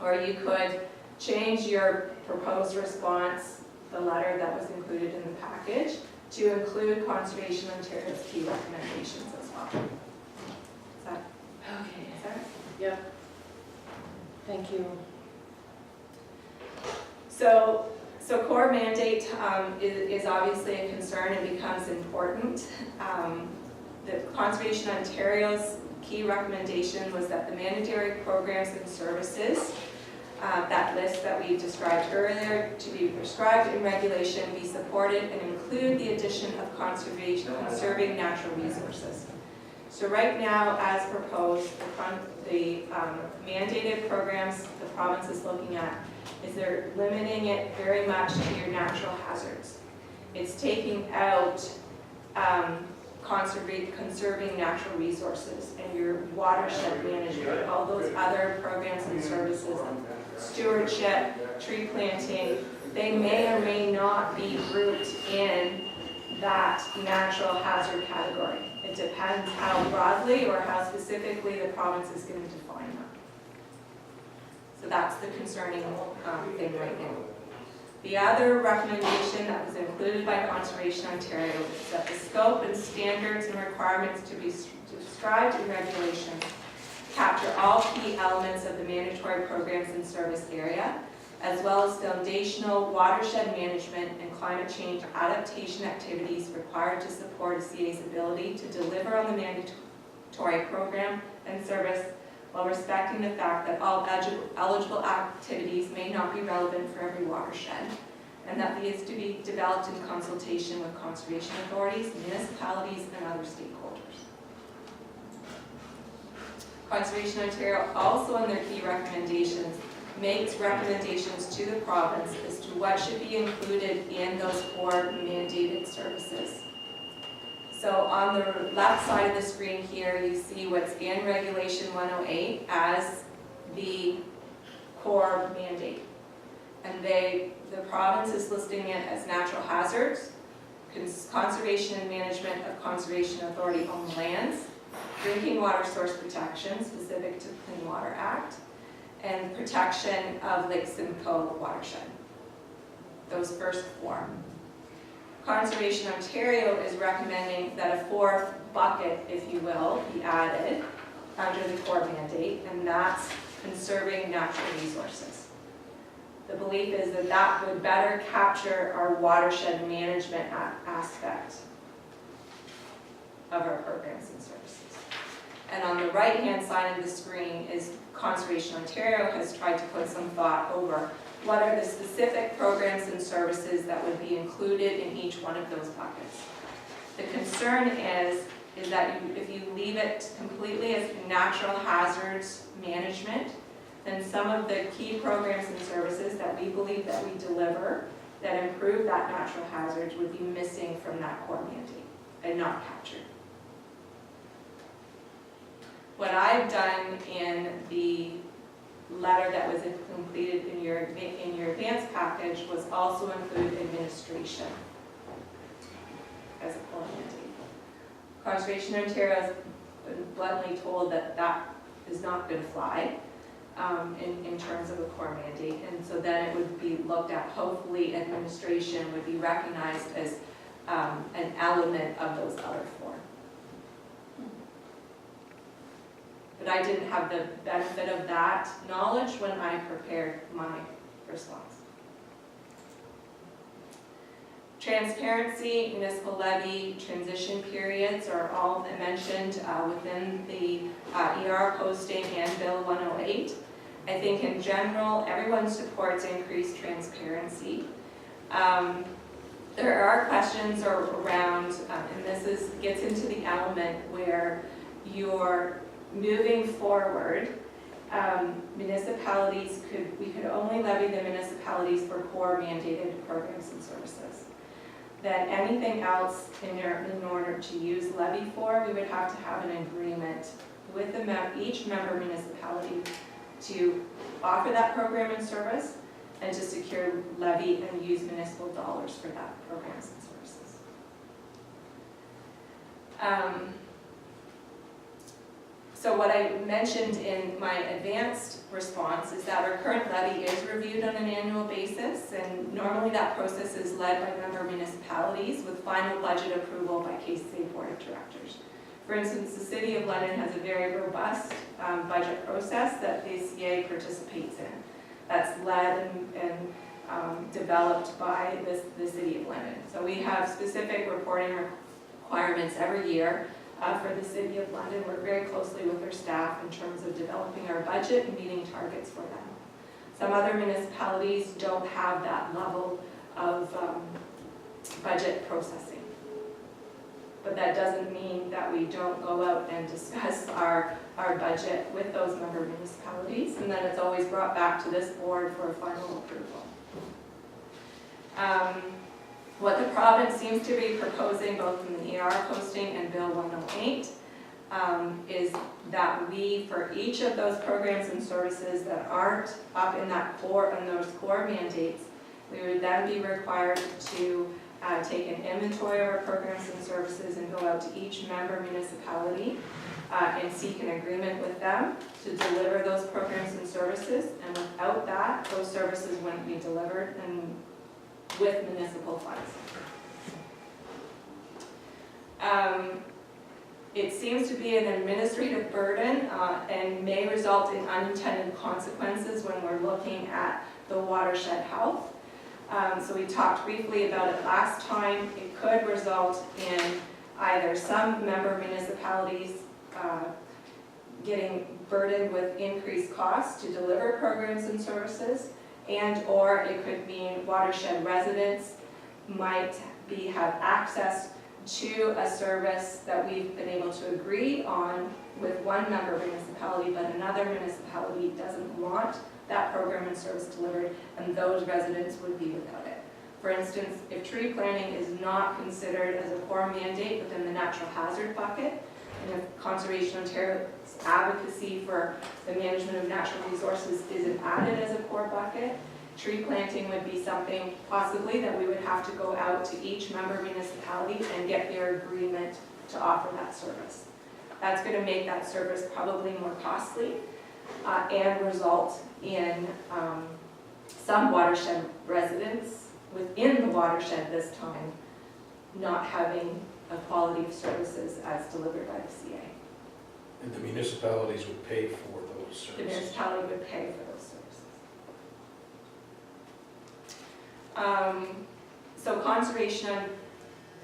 or you could change your proposed response, the letter that was included in the package, to include Conservation Ontario's key recommendations as well. Is that Okay. fair? Yep. Thank you. So core mandate is obviously a concern and becomes important. The Conservation Ontario's key recommendation was that the mandatory programs and services, that list that we described earlier, to be prescribed in regulation, be supported and include the addition of conserving natural resources. So right now, as proposed, the mandated programs the province is looking at is they're limiting it very much to your natural hazards. It's taking out conserving natural resources and your watershed management, all those other programs and services, stewardship, tree planting, they may or may not be grouped in that natural hazard category. It depends how broadly or how specifically the province is going to define them. So that's the concerning thing right now. The other recommendation that was included by Conservation Ontario is that the scope and standards and requirements to be described in regulations capture all key elements of the mandatory programs and service area, as well as foundational watershed management and climate change adaptation activities required to support a CA's ability to deliver on the mandatory program and service while respecting the fact that all eligible activities may not be relevant for every watershed, and that these is to be developed in consultation with conservation authorities, municipalities, and other stakeholders. Conservation Ontario also in their key recommendations makes recommendations to the province as to what should be included in those core mandated services. So on the left side of the screen here, you see what's in Regulation 108 as the core mandate. And the province is listing it as natural hazards, conservation and management of conservation authority-owned lands, drinking water source protection specific to the Clean Water Act, and protection of Lake Simcoe watershed. Those first four. Conservation Ontario is recommending that a fourth bucket, if you will, be added under the core mandate, and that's conserving natural resources. The belief is that that would better capture our watershed management aspect of our programs and services. And on the right-hand side of the screen is Conservation Ontario has tried to put some thought over what are the specific programs and services that would be included in each one of those buckets. The concern is that if you leave it completely as natural hazards management, then some of the key programs and services that we believe that we deliver that improve that natural hazards would be missing from that core mandate and not captured. What I've done in the letter that was completed in your advance package was also include administration as a core mandate. Conservation Ontario has been bluntly told that that is not going to fly in terms of a core mandate, and so then it would be looked at, hopefully administration would be recognized as an element of those other four. But I didn't have the benefit of that knowledge when I prepared my response. Transparency, municipal levy, transition periods are all mentioned within the ER posting and Bill 108. I think in general, everyone supports increased transparency. There are questions around, and this gets into the element where you're moving forward, municipalities we could only levy the municipalities for core mandated programs and services. Then anything else in order to use levy for, we would have to have an agreement with each member municipality to offer that program and service and to secure levy and use municipal dollars for that programs and services. So what I mentioned in my advanced response is that our current levy is reviewed on an annual basis, and normally that process is led by member municipalities with final budget approval by KCA Board of Directors. For instance, the City of London has a very robust budget process that the CA participates in. That's led and developed by the City of London. So we have specific reporting requirements every year. For the City of London, work very closely with their staff in terms of developing our budget and meeting targets for them. Some other municipalities don't have that level of budget processing. But that doesn't mean that we don't go out and discuss our budget with those member municipalities, and then it's always brought back to this board for a final approval. What the province seems to be proposing, both in the ER posting and Bill 108, is that we, for each of those programs and services that aren't up in that core, in those core mandates, we would then be required to take an inventory of our programs and services and go out to each member municipality and seek an agreement with them to deliver those programs and services. And without that, those services wouldn't be delivered and with municipal funds. It seems to be an administrative burden and may result in unintended consequences when we're looking at the watershed health. So we talked briefly about it last time. It could result in either some member municipalities getting burdened with increased costs to deliver programs and services, and/or it could mean watershed residents might have access to a service that we've been able to agree on with one member municipality, but another municipality doesn't want that program and service delivered, and those residents would be without it. For instance, if tree planting is not considered as a core mandate within the natural hazard bucket, and if Conservation Ontario's advocacy for the management of natural resources isn't added as a core bucket, tree planting would be something possibly that we would have to go out to each member municipality and get their agreement to offer that service. That's going to make that service probably more costly and result in some watershed residents within the watershed this time not having a quality of services as delivered by the CA. And the municipalities would pay for those The services. municipality would pay for those services. So conservation,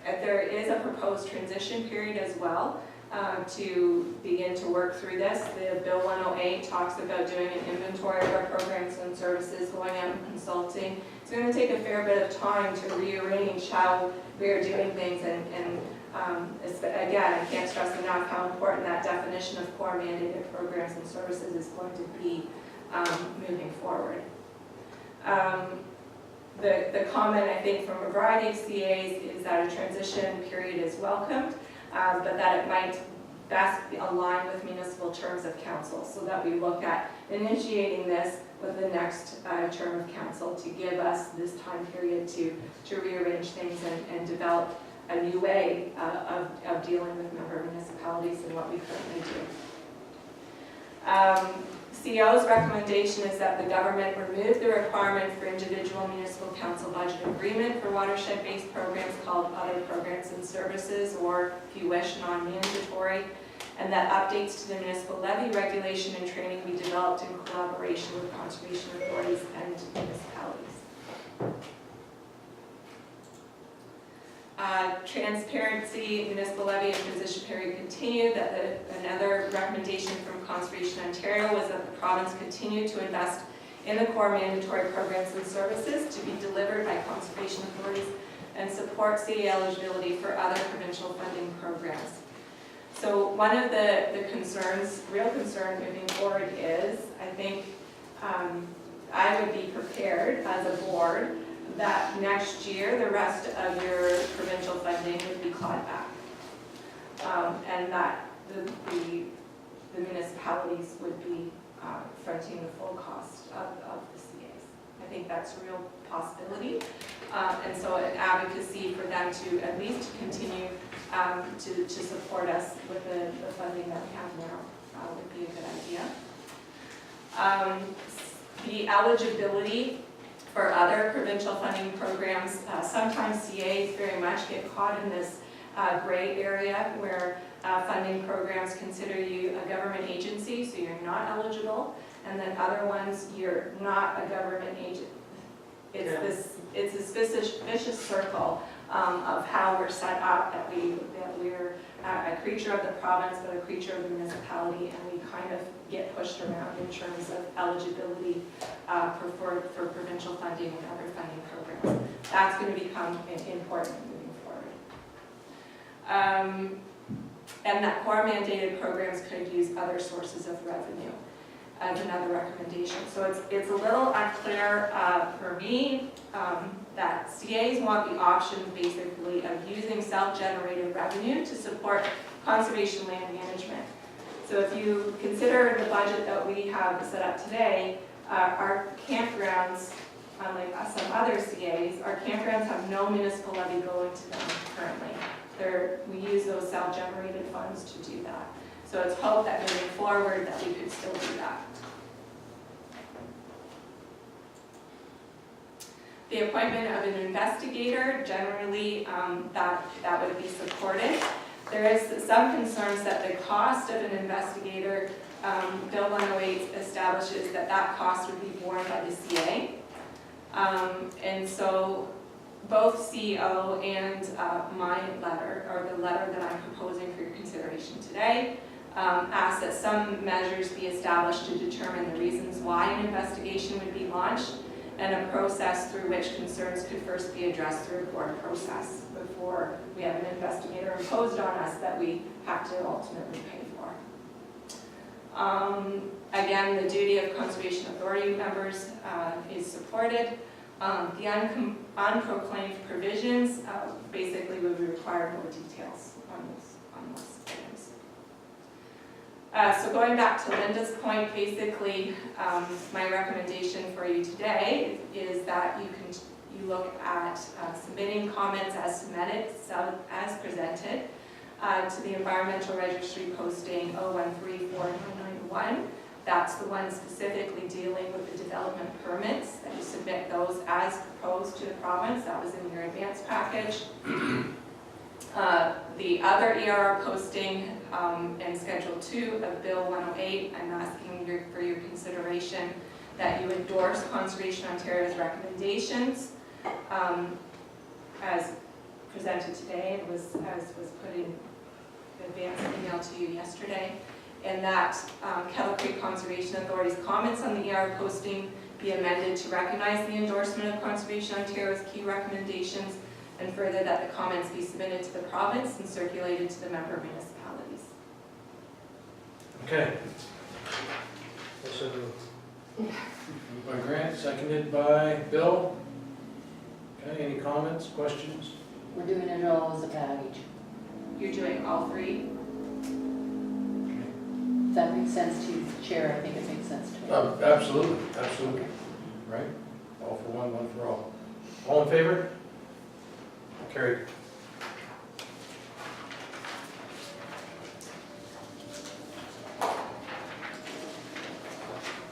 there is a proposed transition period as well to begin to work through this. The Bill 108 talks about doing an inventory of our programs and services, going out and consulting. It's going to take a fair bit of time to rearrange how we're doing things, and again, I can't stress enough how important that definition of core mandated programs and services is going to be moving forward. The comment, I think, from a variety of CAs is that a transition period is welcomed, but that it might best align with municipal terms of council, so that we look at initiating this with the next term of council to give us this time period to rearrange things and develop a new way of dealing with member municipalities than what we currently do. CO's recommendation is that the government remove the requirement for individual municipal council budget agreement for watershed-based programs called other programs and services, or if you wish, non-mandatory, and that updates to the municipal levy regulation and training be developed in collaboration with conservation authorities and municipalities. Transparency, municipal levy and transition period continued. Another recommendation from Conservation Ontario was that the province continue to invest in the core mandatory programs and services to be delivered by conservation authorities and support CA eligibility for other provincial funding programs. So one of the concerns, real concern moving forward is, I think I would be prepared as a board that next year the rest of your provincial funding would be clawed back. And that the municipalities would be fronting the full cost of the CAs. I think that's a real possibility. And so an advocacy for them to at least continue to support us with the funding that we have now would be a good idea. The eligibility for other provincial funding programs, sometimes CAs very much get caught in this gray area where funding programs consider you a government agency, so you're not eligible, and then other ones, you're not a government agent. It's this vicious circle of how we're set up, that we're a creature of the province, but a creature of the municipality, and we kind of get pushed around in terms of eligibility for provincial funding and other funding programs. That's going to become important moving forward. And that core mandated programs could use other sources of revenue as another recommendation. So it's a little unclear for me that CAs want the option basically of using self-generated revenue to support conservation land management. So if you consider the budget that we have set up today, our campgrounds, unlike some other CAs, our campgrounds have no municipal levy going to them currently. We use those self-generated funds to do that. So it's hoped that moving forward that we could still do that. The appointment of an investigator, generally that would be supported. There is some concerns that the cost of an investigator, Bill 108 establishes that cost would be borne by the CA. And so both CEO and my letter, or the letter that I'm proposing for your consideration today, ask that some measures be established to determine the reasons why an investigation would be launched, and a process through which concerns could first be addressed through a court process before we have an investigator imposed on us that we have to ultimately pay for. Again, the duty of Conservation Authority members is supported. The unproclaimed provisions basically would require more details on those items. So going back to Linda's point, basically my recommendation for you today is that you look at submitting comments as submitted, as presented to the Environmental Registry posting 013491. That's the one specifically dealing with the development permits, that you submit those as proposed to the province. That was in your advance package. The other ERR posting and Schedule 2 of Bill 108, I'm asking for your consideration that you endorse Conservation Ontario's recommendations as presented today, and as was put in advance email to you yesterday, and that Kettle Creek Conservation Authority's comments on the ERR posting be amended to recognize the endorsement of Conservation Ontario's key recommendations, and further that the comments be submitted to the province and circulated to the member municipalities. Okay. So, Moved by Grant, seconded by Bill. Okay, any comments, questions? We're doing it all as a package. You're doing all three? If that makes sense to you, Chair, I think it makes sense to me. Absolutely, absolutely. Right? All for one, one for all. All in favor? Carried.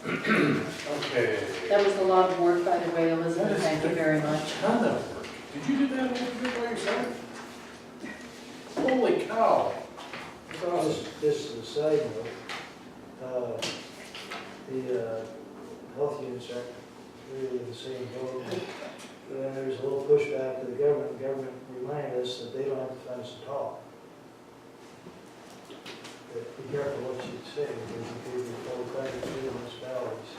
Okay. That was a lot of work, by the way, Elizabeth, thank you very much. Ton of work. Did you do that all by yourself? Holy cow. That's awesome. this is a side note. The health units aren't really in the same boat. Then there's a little pushback to the government. The government reminded us that they don't have the funds to talk. But be careful what you say, because you could be told credit to the municipalities.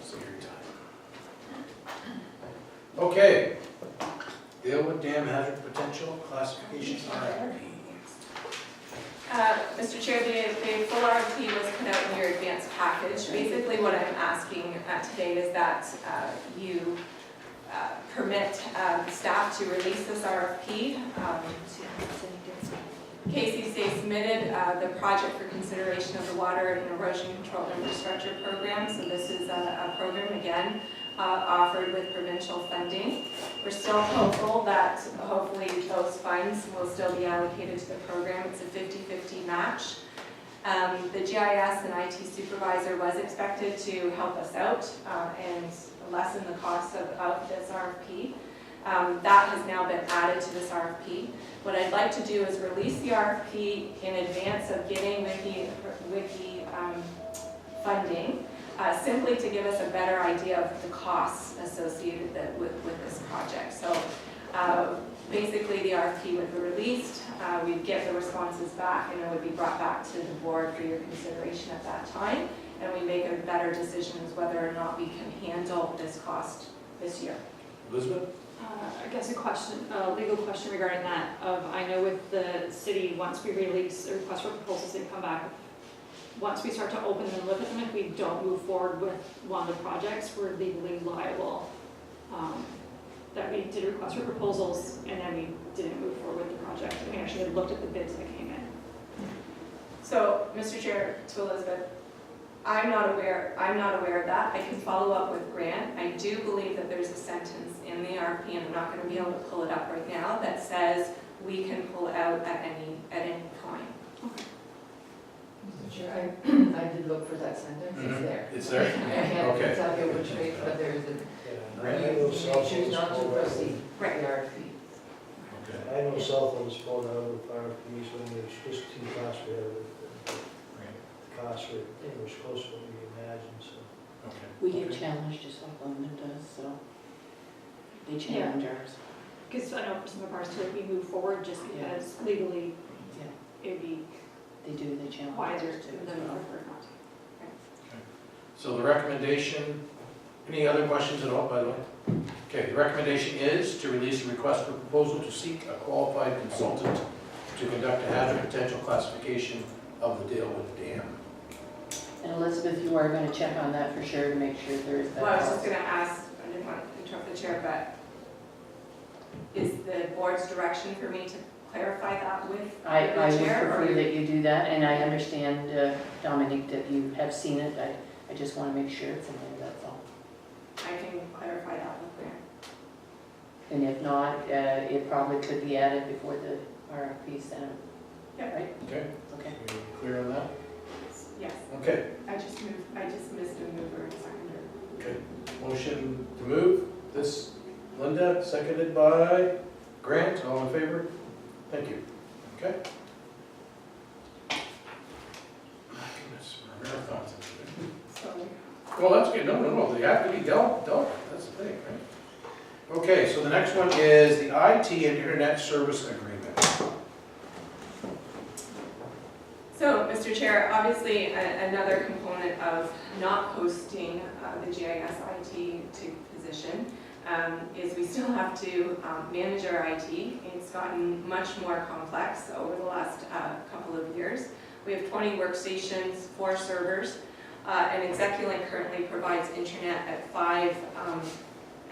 So your time. Okay. Deal with dam hazard potential classification RFP. Mr. Chair, the full RFP was put out in your advance package. Basically what I'm asking today is that you permit staff to release this RFP. KCCA submitted the project for consideration of the water and erosion control infrastructure program. So this is a program, again, offered with provincial funding. We're still hopeful that hopefully those funds will still be allocated to the program. It's a 50-50 match. The GIS and IT supervisor was expected to help us out and lessen the cost of this RFP. That has now been added to this RFP. What I'd like to do is release the RFP in advance of getting wiki funding, simply to give us a better idea of the costs associated with this project. So basically the RFP would be released, we'd get the responses back, and it would be brought back to the board for your consideration at that time, and we make a better decision as whether or not we can handle this cost this year. Elizabeth? I guess a legal question regarding that. I know with the city, once we release a request for proposals, they come back. Once we start to open them and look at them, if we don't move forward with one of the projects, we're legally liable. That we did request for proposals and then we didn't move forward with the project. And we actually looked at the bids that came in. So, Mr. Chair, to Elizabeth, I'm not aware of that. I can follow up with Grant. I do believe that there's a sentence in the RFP, and I'm not going to be able to pull it up right now, that says we can pull out at any point. Mr. Chair, I did look for that sentence, it's there. It's there? I can't Okay. tell you which page, but there is a, Yeah, I know cell you choose phones not to pulled out. proceed with the Right. RFP. Okay. I know cell phones pulled out of RFPs when there's just too cost prohibitive. The costs were, it was close to what we imagined, so. Okay. We get Okay. challenged just like London does, so they challenge ours. Because I know for some of ours too, we move forward just Yeah. because legally Yeah, it'd be they do, they challenge wiser us too. than so. prefer not to. So the recommendation, any other questions at all, by the way? Okay, the recommendation is to release a request for proposal to seek a qualified consultant to conduct a hazard potential classification of the Dalewood Dam. And Elizabeth, you are gonna check on that for sure to make sure there is that. Well, I was just gonna ask, I didn't want to interrupt the chair, but is the board's direction for me to clarify that with I the would chair? prefer or- that you do that, and I understand, Dominique, that you have seen it. I just wanna make sure it's in there, that's all. I can clarify that with Grant. And if not, it probably could be added before the RFP sent out. Yep. Right? Okay, Okay. are you clear on that? Yes, Okay, I just missed a mover and seconder. okay. Motion to move this, Linda, seconded by Grant, all in favor? Thank you. Okay. My goodness, we're marathons today. So, Well, that's good, no, they have to be dealt with, that's the thing, right? Okay, so the next one is the IT and Internet Service Agreement. So, Mr. Chair, obviously, another component of not posting the GIS IT to position is we still have to manage our IT. It's gotten much more complex over the last couple of years. We have 20 workstations, 4 servers, and Execulink currently provides internet at 5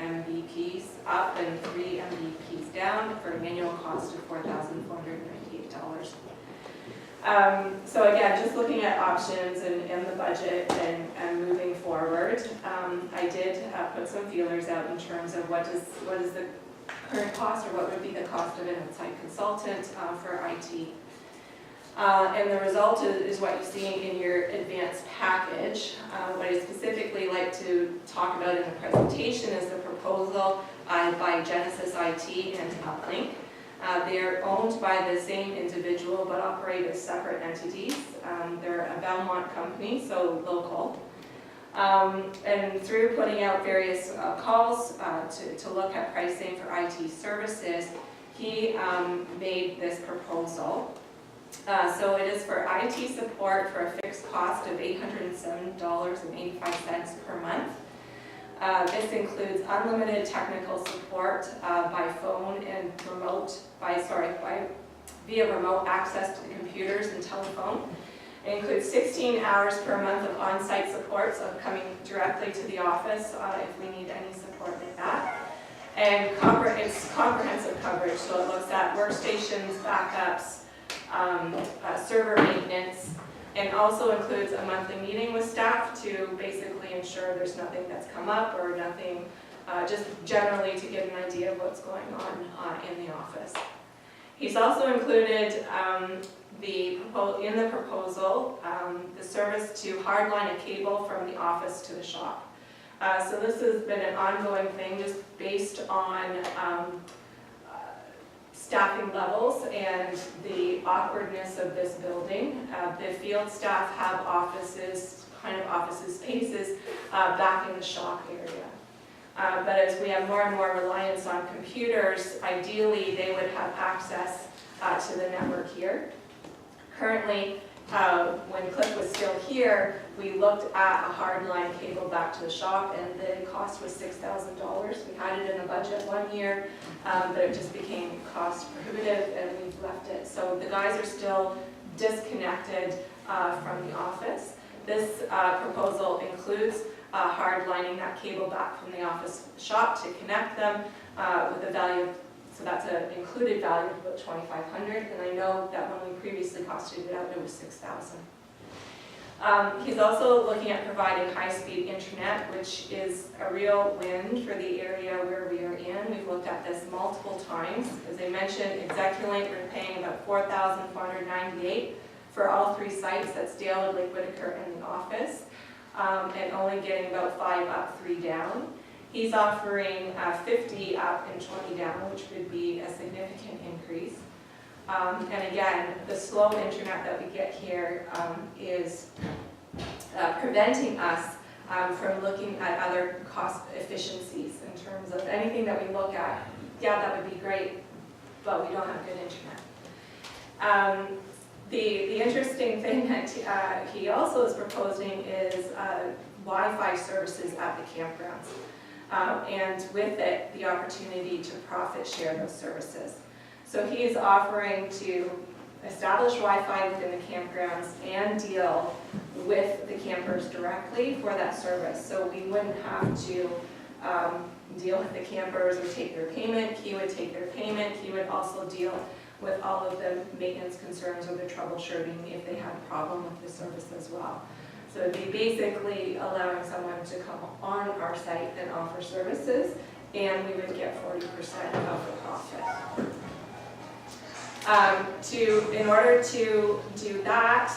Mbps up and 3 Mbps down for an annual cost of $4,498. So again, just looking at options and the budget and moving forward, I did put some feelers out in terms of what is the current cost or what would be the cost of an outside consultant for IT. And the result is what you see in your advanced package. What I specifically like to talk about in the presentation is the proposal by Genesis IT and Uplink. They are owned by the same individual but operate as separate entities. They're a Belmont company, so local. And through putting out various calls to look at pricing for IT services, he made this proposal. So it is for IT support for a fixed cost of $807.85 per month. This includes unlimited technical support by phone and via remote access to the computers and telephone. It includes 16 hours per month of on-site support, so coming directly to the office if we need any support like that. And it's comprehensive coverage, so it looks at workstations, backups, server maintenance, and also includes a monthly meeting with staff to basically ensure there's nothing that's come up or nothing, just generally to get an idea of what's going on in the office. He's also included in the proposal the service to hardline a cable from the office to the shop. So this has been an ongoing thing just based on staffing levels and the awkwardness of this building. The field staff have office spaces back in the shop area. But as we have more and more reliance on computers, ideally they would have access to the network here. Currently, when Cliff was still here, we looked at a hardline cable back to the shop and the cost was $6,000. We had it in the budget one year, but it just became cost prohibitive and we've left it. So the guys are still disconnected from the office. This proposal includes hardlining that cable back from the office shop to connect them with a value. So that's an included value of about $2,500, and I know that when we previously costed it out, it was $6,000. He's also looking at providing high-speed internet, which is a real win for the area where we are in. We've looked at this multiple times. As I mentioned, Execulink, we're paying about $4,498 for all 3 sites. That's Dalewood, Lake Whitaker, and the office, and only getting about 5 up, 3 down. He's offering 50 up and 20 down, which would be a significant increase. And again, the slow internet that we get here is preventing us from looking at other cost efficiencies in terms of anything that we look at. Yeah, that would be great, but we don't have good internet. The interesting thing that he also is proposing is Wi-Fi services at the campgrounds. And with it, the opportunity to profit share those services. So he is offering to establish Wi-Fi within the campgrounds and deal with the campers directly for that service. So we wouldn't have to deal with the campers or take their payment. He would take their payment. He would also deal with all of the maintenance concerns or the troubleshooting if they had a problem with the service as well. So it'd be basically allowing someone to come on our site and offer services, and we would get 40% of the profit. In order to do that,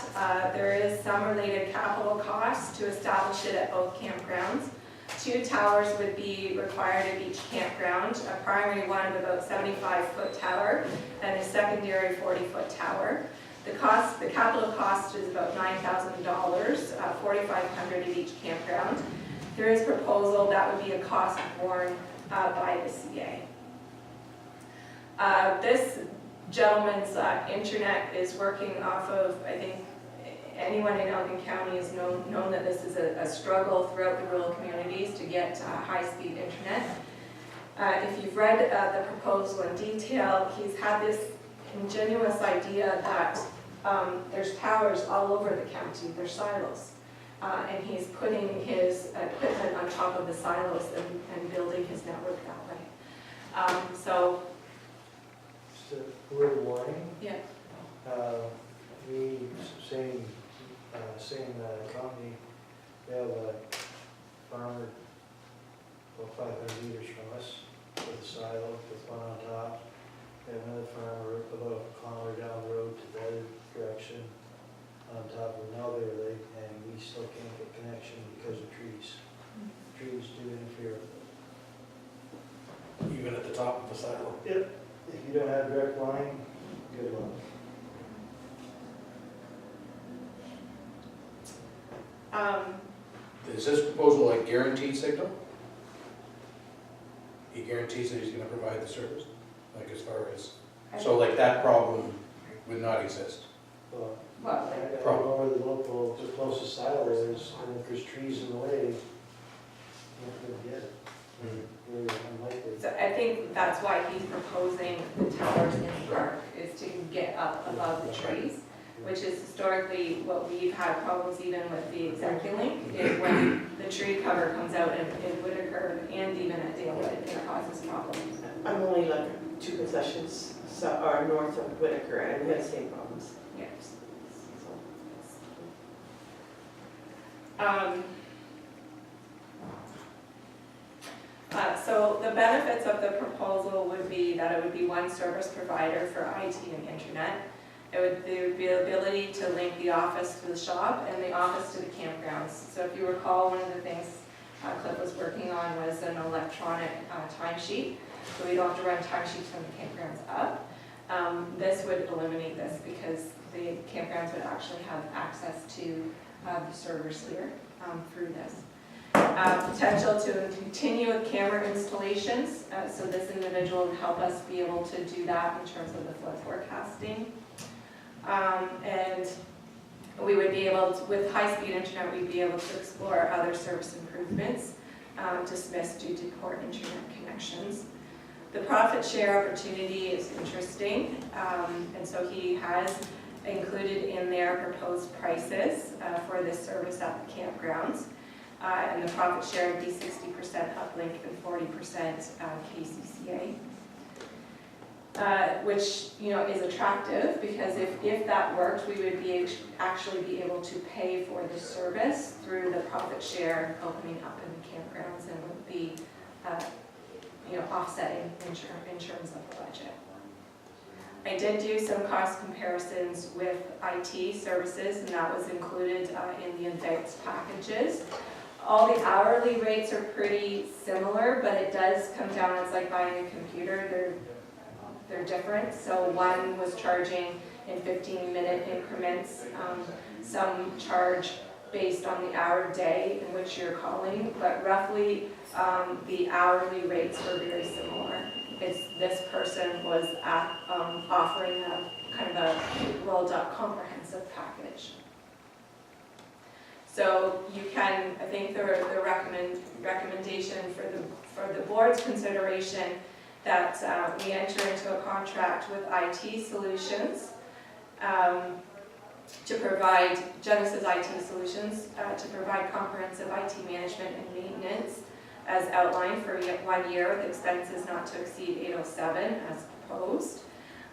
there is some related capital costs to establish it at both campgrounds. 2 towers would be required at each campground, a primary one of about 75-foot tower and a secondary 40-foot tower. The capital cost is about $9,000, $4,500 at each campground. There is proposal that would be a cost borne by the CA. This gentleman's internet is working off of, I think, anyone in Elgin County has known that this is a struggle throughout the rural communities to get high-speed internet. If you've read the proposal in detail, he's had this ingenious idea that there's towers all over the county, there's silos. And he's putting his equipment on top of the silos and building his network that way. So, Just a word of warning. yeah. Same company, they have a farmer about 500 meters from us with a silo with one on top. They have another farmer about a kilometer down the road to the other direction on top of another lake, and we still can't get connection because of trees. Trees do interfere with it. Even at the top of the silo. If you don't have direct line, good luck. Is this proposal like guaranteed signal? He guarantees that he's gonna provide the service, like as far as, so like that problem would not exist. Well, Well, I don't know where the closest silo is, and if there's trees in the way, you're not gonna get it. Very unlikely. so I think that's why he's proposing the towers in the park, is to get up above the trees, which is historically what we've had problems even with the Execulink, is when the tree cover comes out in Whitaker and even at Dalewood, it causes problems. I'm only like 2 concessions, are north of Whitaker, and we have the same problems. Yes. So, So the benefits of the proposal would be that it would be one service provider for IT and internet. There would be the ability to link the office to the shop and the office to the campgrounds. So if you recall, one of the things Cliff was working on was an electronic timesheet. So we don't have to run timesheets from the campgrounds up. This would eliminate this because the campgrounds would actually have access to the servers here through this. Potential to continue with camera installations. So this individual would help us be able to do that in terms of the flood forecasting. And we would be able to, with high-speed internet, we'd be able to explore other service improvements dismissed due to poor internet connections. The profit share opportunity is interesting, and so he has included in their proposed prices for this service at the campgrounds. And the profit share would be 60% uplink and 40% KCCA. Which, you know, is attractive because if that worked, we would be actually be able to pay for the service through the profit share opening up in the campgrounds and would be, you know, offsetting in terms of the budget. I did do some cost comparisons with IT services, and that was included in the advanced packages. All the hourly rates are pretty similar, but it does come down, it's like buying a computer, they're different. So one was charging in 15-minute increments. Some charge based on the hour day in which you're calling, but roughly the hourly rates were very similar. This person was offering a kind of a rolled up comprehensive package. So you can, I think the recommendation for the board's consideration that we enter into a contract with IT Solutions to provide, Genesis IT Solutions, to provide comprehensive IT management and maintenance as outlined for 1 year with expenses not to exceed $807 as proposed.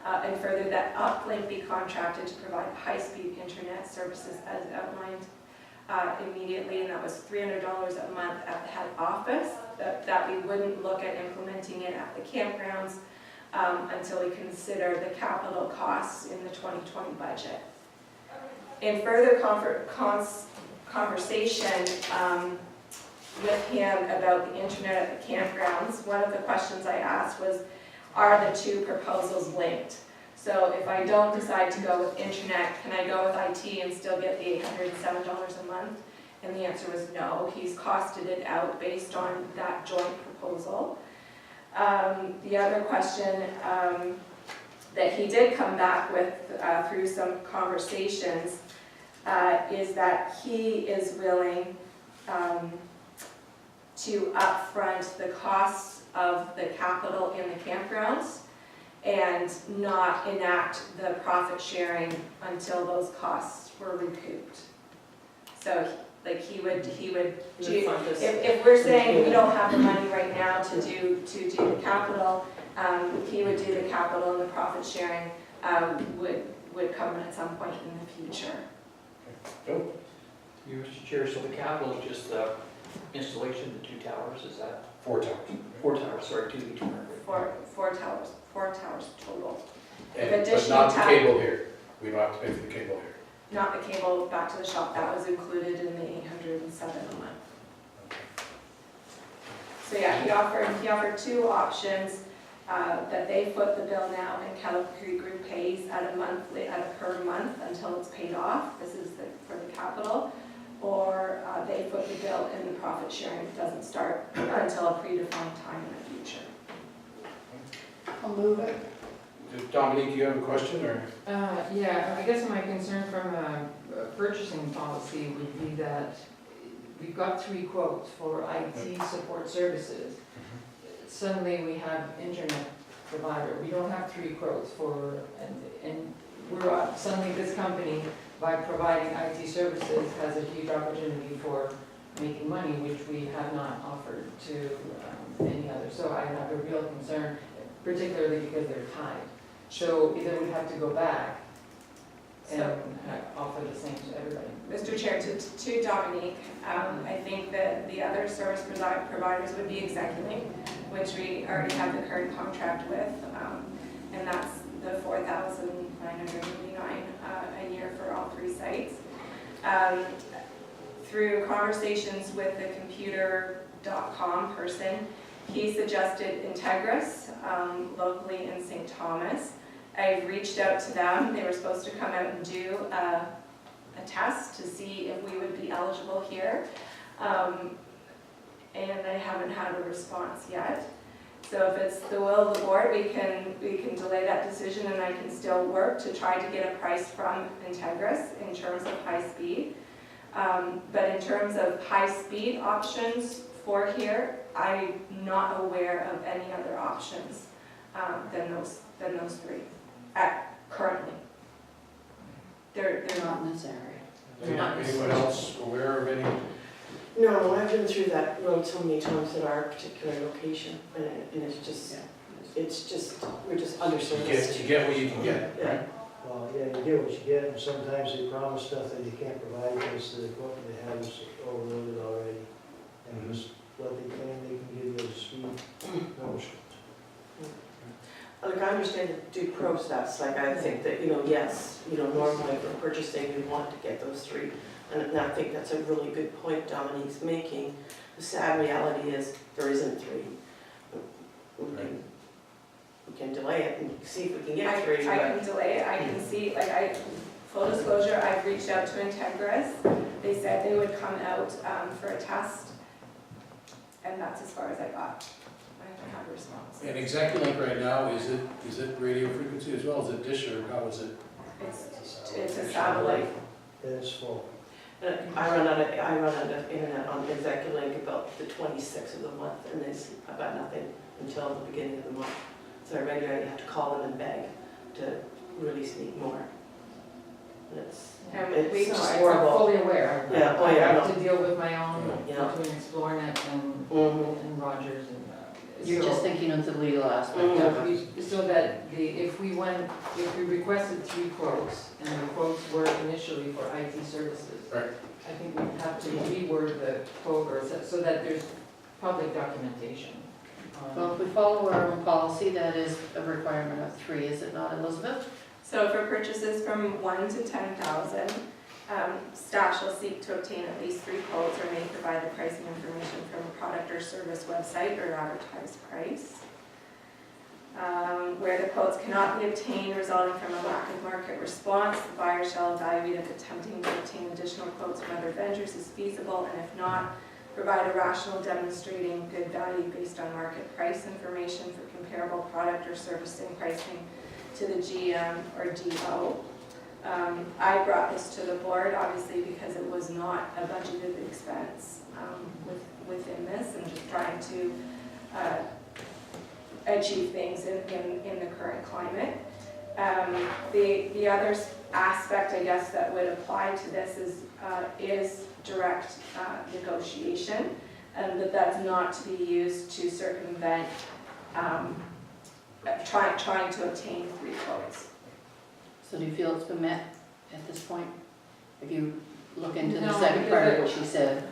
And further, that Uplink be contracted to provide high-speed internet services as outlined immediately, and that was $300 a month at the head office, that we wouldn't look at implementing it at the campgrounds until we consider the capital costs in the 2020 budget. In further conversation with him about the internet at the campgrounds, one of the questions I asked was, are the two proposals linked? So if I don't decide to go with internet, can I go with IT and still get the $807 a month? And the answer was no. He's costed it out based on that joint proposal. The other question that he did come back with through some conversations is that he is willing to upfront the costs of the capital in the campgrounds and not enact the profit sharing until those costs were recouped. So like he would do, if we're saying we don't have the money right now to do the capital, he would do the capital, and the profit sharing would come at some point in the future. Joe? You, Mr. Chair, so the capital is just the installation of the 2 towers, is that? 4 towers. 4 towers, sorry, 2v200. Four towers total. And, but additional not the cable here. We don't have to pay for the cable here. Not the cable back to the shop, that was included in the $807 a month. So yeah, he offered 2 options that they foot the bill now and Calgary Group pays at a per month until it's paid off. This is for the capital. Or they foot the bill and the profit sharing doesn't start until a predefined time in the future. I'll move it. Dominique, you have a question, or? Yeah, I guess my concern from a purchasing policy would be that we've got 3 quotes for IT support services. Suddenly we have internet provider. We don't have 3 quotes for, and we're suddenly this company, by providing IT services, has a huge opportunity for making money, which we have not offered to any other. So I have a real concern, particularly because they're tied. So either we have to go back and offer the same to everybody. Mr. Chair, to Dominique, I think that the other service providers would be Execulink, which we already have the current contract with, and that's the $4,989 a year for all 3 sites. Through conversations with the computer.com person, he suggested Integris, locally in St. Thomas. I've reached out to them. They were supposed to come out and do a test to see if we would be eligible here. And I haven't had a response yet. So if it's the will of the board, we can delay that decision, and I can still work to try to get a price from Integris in terms of high speed. But in terms of high speed options for here, I'm not aware of any other options than those 3 currently. They're Not in this area. Anyone else aware of any? No, I've been through that road so many times at our particular location, and it's just, we're just underserviced. You get what you can get, right? Well, yeah, you get what you get, and sometimes they promise stuff that you can't provide because the equipment they have is overloaded already. And just what they claim they can give you as speed, no. Like, I understand the due process, like, I think that, yes, normally for purchasing, we want to get those 3. And I think that's a really good point Dominique's making. The sad reality is, there isn't 3. We can delay it and see if we can get 3. I can delay it. I can see, Full disclosure, I've reached out to Integris. They said they would come out for a test, and that's as far as I got. I haven't had a response. And Execulink right now, is it radio frequency as well? Is it dish or how is it? It's a satellite. It's full. I run out of internet on Execulink about the 26th of the month, and I've got nothing until the beginning of the month. So I regularly have to call them and beg to release me more. And it's We- horrible. Fully aware. Yeah, oh, yeah, I no. have to deal with my own, Yeah. between Xplornet and Mhm. Rogers and. You're so- just thinking of the legal aspect Mm. of it. So that if we requested 3 quotes, and the quotes were initially for IT services. Right. I think we'd have to reword the quote or so that there's public documentation. Well, if we follow our own policy, that is a requirement of 3, is it not, Elizabeth? So for purchases from 1 to 10,000, staff shall seek to obtain at least 3 quotes or may provide the pricing information from a product or service website or advertised price. Where the quotes cannot be obtained resulting from a lack of market response, the buyer shall evaluate if attempting to obtain additional quotes from other vendors is feasible, and if not, provide a rationale demonstrating good value based on market price information for comparable product or servicing pricing to the GM or DO. I brought this to the board, obviously, because it was not a budgeted expense within this, and just trying to achieve things in the current climate. The other aspect, I guess, that would apply to this is direct negotiation, and that's not to be used to circumvent trying to obtain 3 quotes. So do you feel it's been met at this point? If you look into the No, second part of because what she said.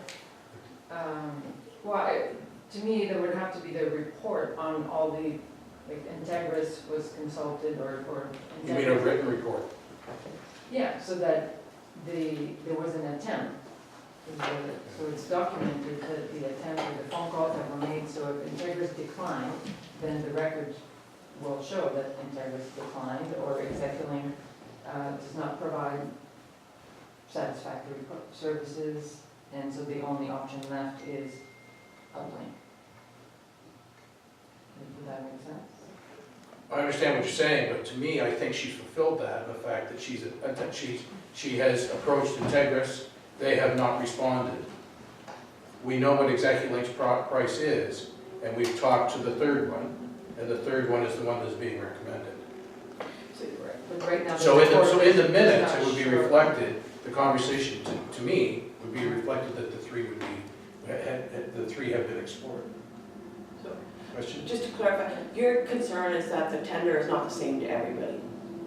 To me, there would have to be the report on all the, like Integris was consulted or. You mean a written report? Yeah, so that there was an attempt. So it's documented that the attempt or the phone calls that were made, so if Integris declined, then the records will show that Integris declined or Execulink does not provide satisfactory services, and so the only option left is uplink. Does that make sense? I understand what you're saying, but to me, I think she's fulfilled that in the fact that she has approached Integris, they have not responded. We know what Execulink's price is, and we've talked to the third one, and the third one is the one that's being recommended. But right now. So in the minutes, not it would be sure. reflected, the conversation to me would be reflected that the 3 would be, the 3 have been explored. So, Question? just to clarify, your concern is that the tender is not the same to everybody?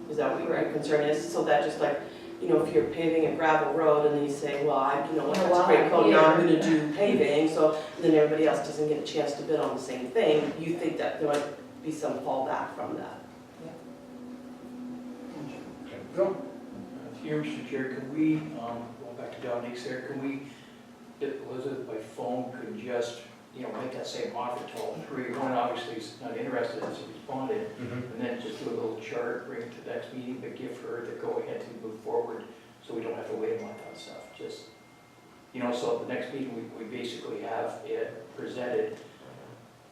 Is that what your concern is? So that just like, if you're paving a gravel road and then you say, well, that's a great code, now I'm gonna do paving, so then everybody else doesn't get a chance to bid on the same thing, you think that there might be some fallback from that? Go. Here, Mr. Chair, can we, going back to Dominique's there, can we, Elizabeth by phone could just, make that same offer to all 3? One obviously is not interested, has responded, and then just do a little chart, bring it to the next meeting, but give her the go-ahead to move forward, so we don't have to wait a month on stuff, just, so at the next meeting, we basically have it presented,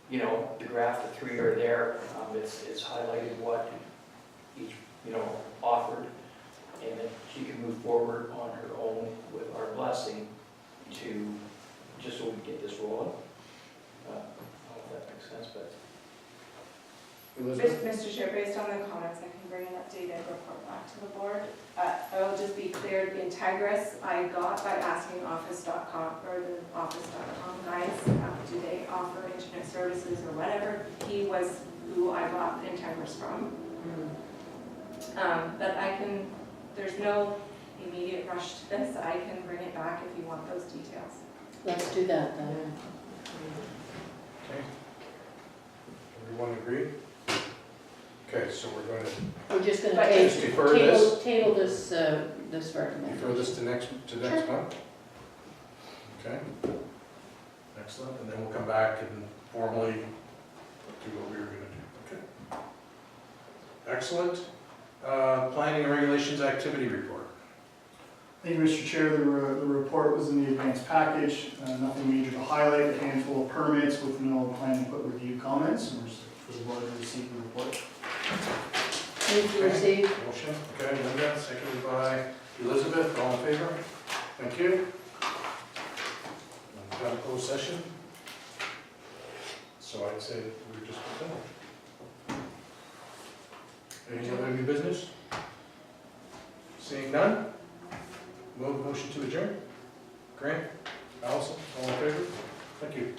the graph, the 3 are there, it's highlighted what each, offered, and then she can move forward on her own with our blessing to, just so we can get this rolling. I don't know if that makes sense, but. Elizabeth? Mr. Chair, based on the comments, I can bring an updated report back to the board. I will just be clear, the Integris I got by asking office.com or the office.com guys, do they offer internet services or whatever. He was who I got Integris from. But there's no immediate rush to this. I can bring it back if you want those details. Let's do that then. Okay. Everyone agree? Okay, so we're going to We're just gonna But just defer this, table this defer recommendation. this to next month? Okay. Excellent, and then we'll come back and formally do what we were going to do. Okay. Excellent. Planning and regulations activity report. Thank you, Mr. Chair. The report was in the advanced package. Nothing major to highlight. A handful of permits with no plan input review comments. And we're just for the board to receive the report. Move to receive. Motion, okay, Linda, seconded by Elizabeth, all in favor? Thank you. We've got a closed session. So I'd say we're just done. Any other new business? Seeing none? Motion to adjourn? Grant, Allison, all in favor? Thank you.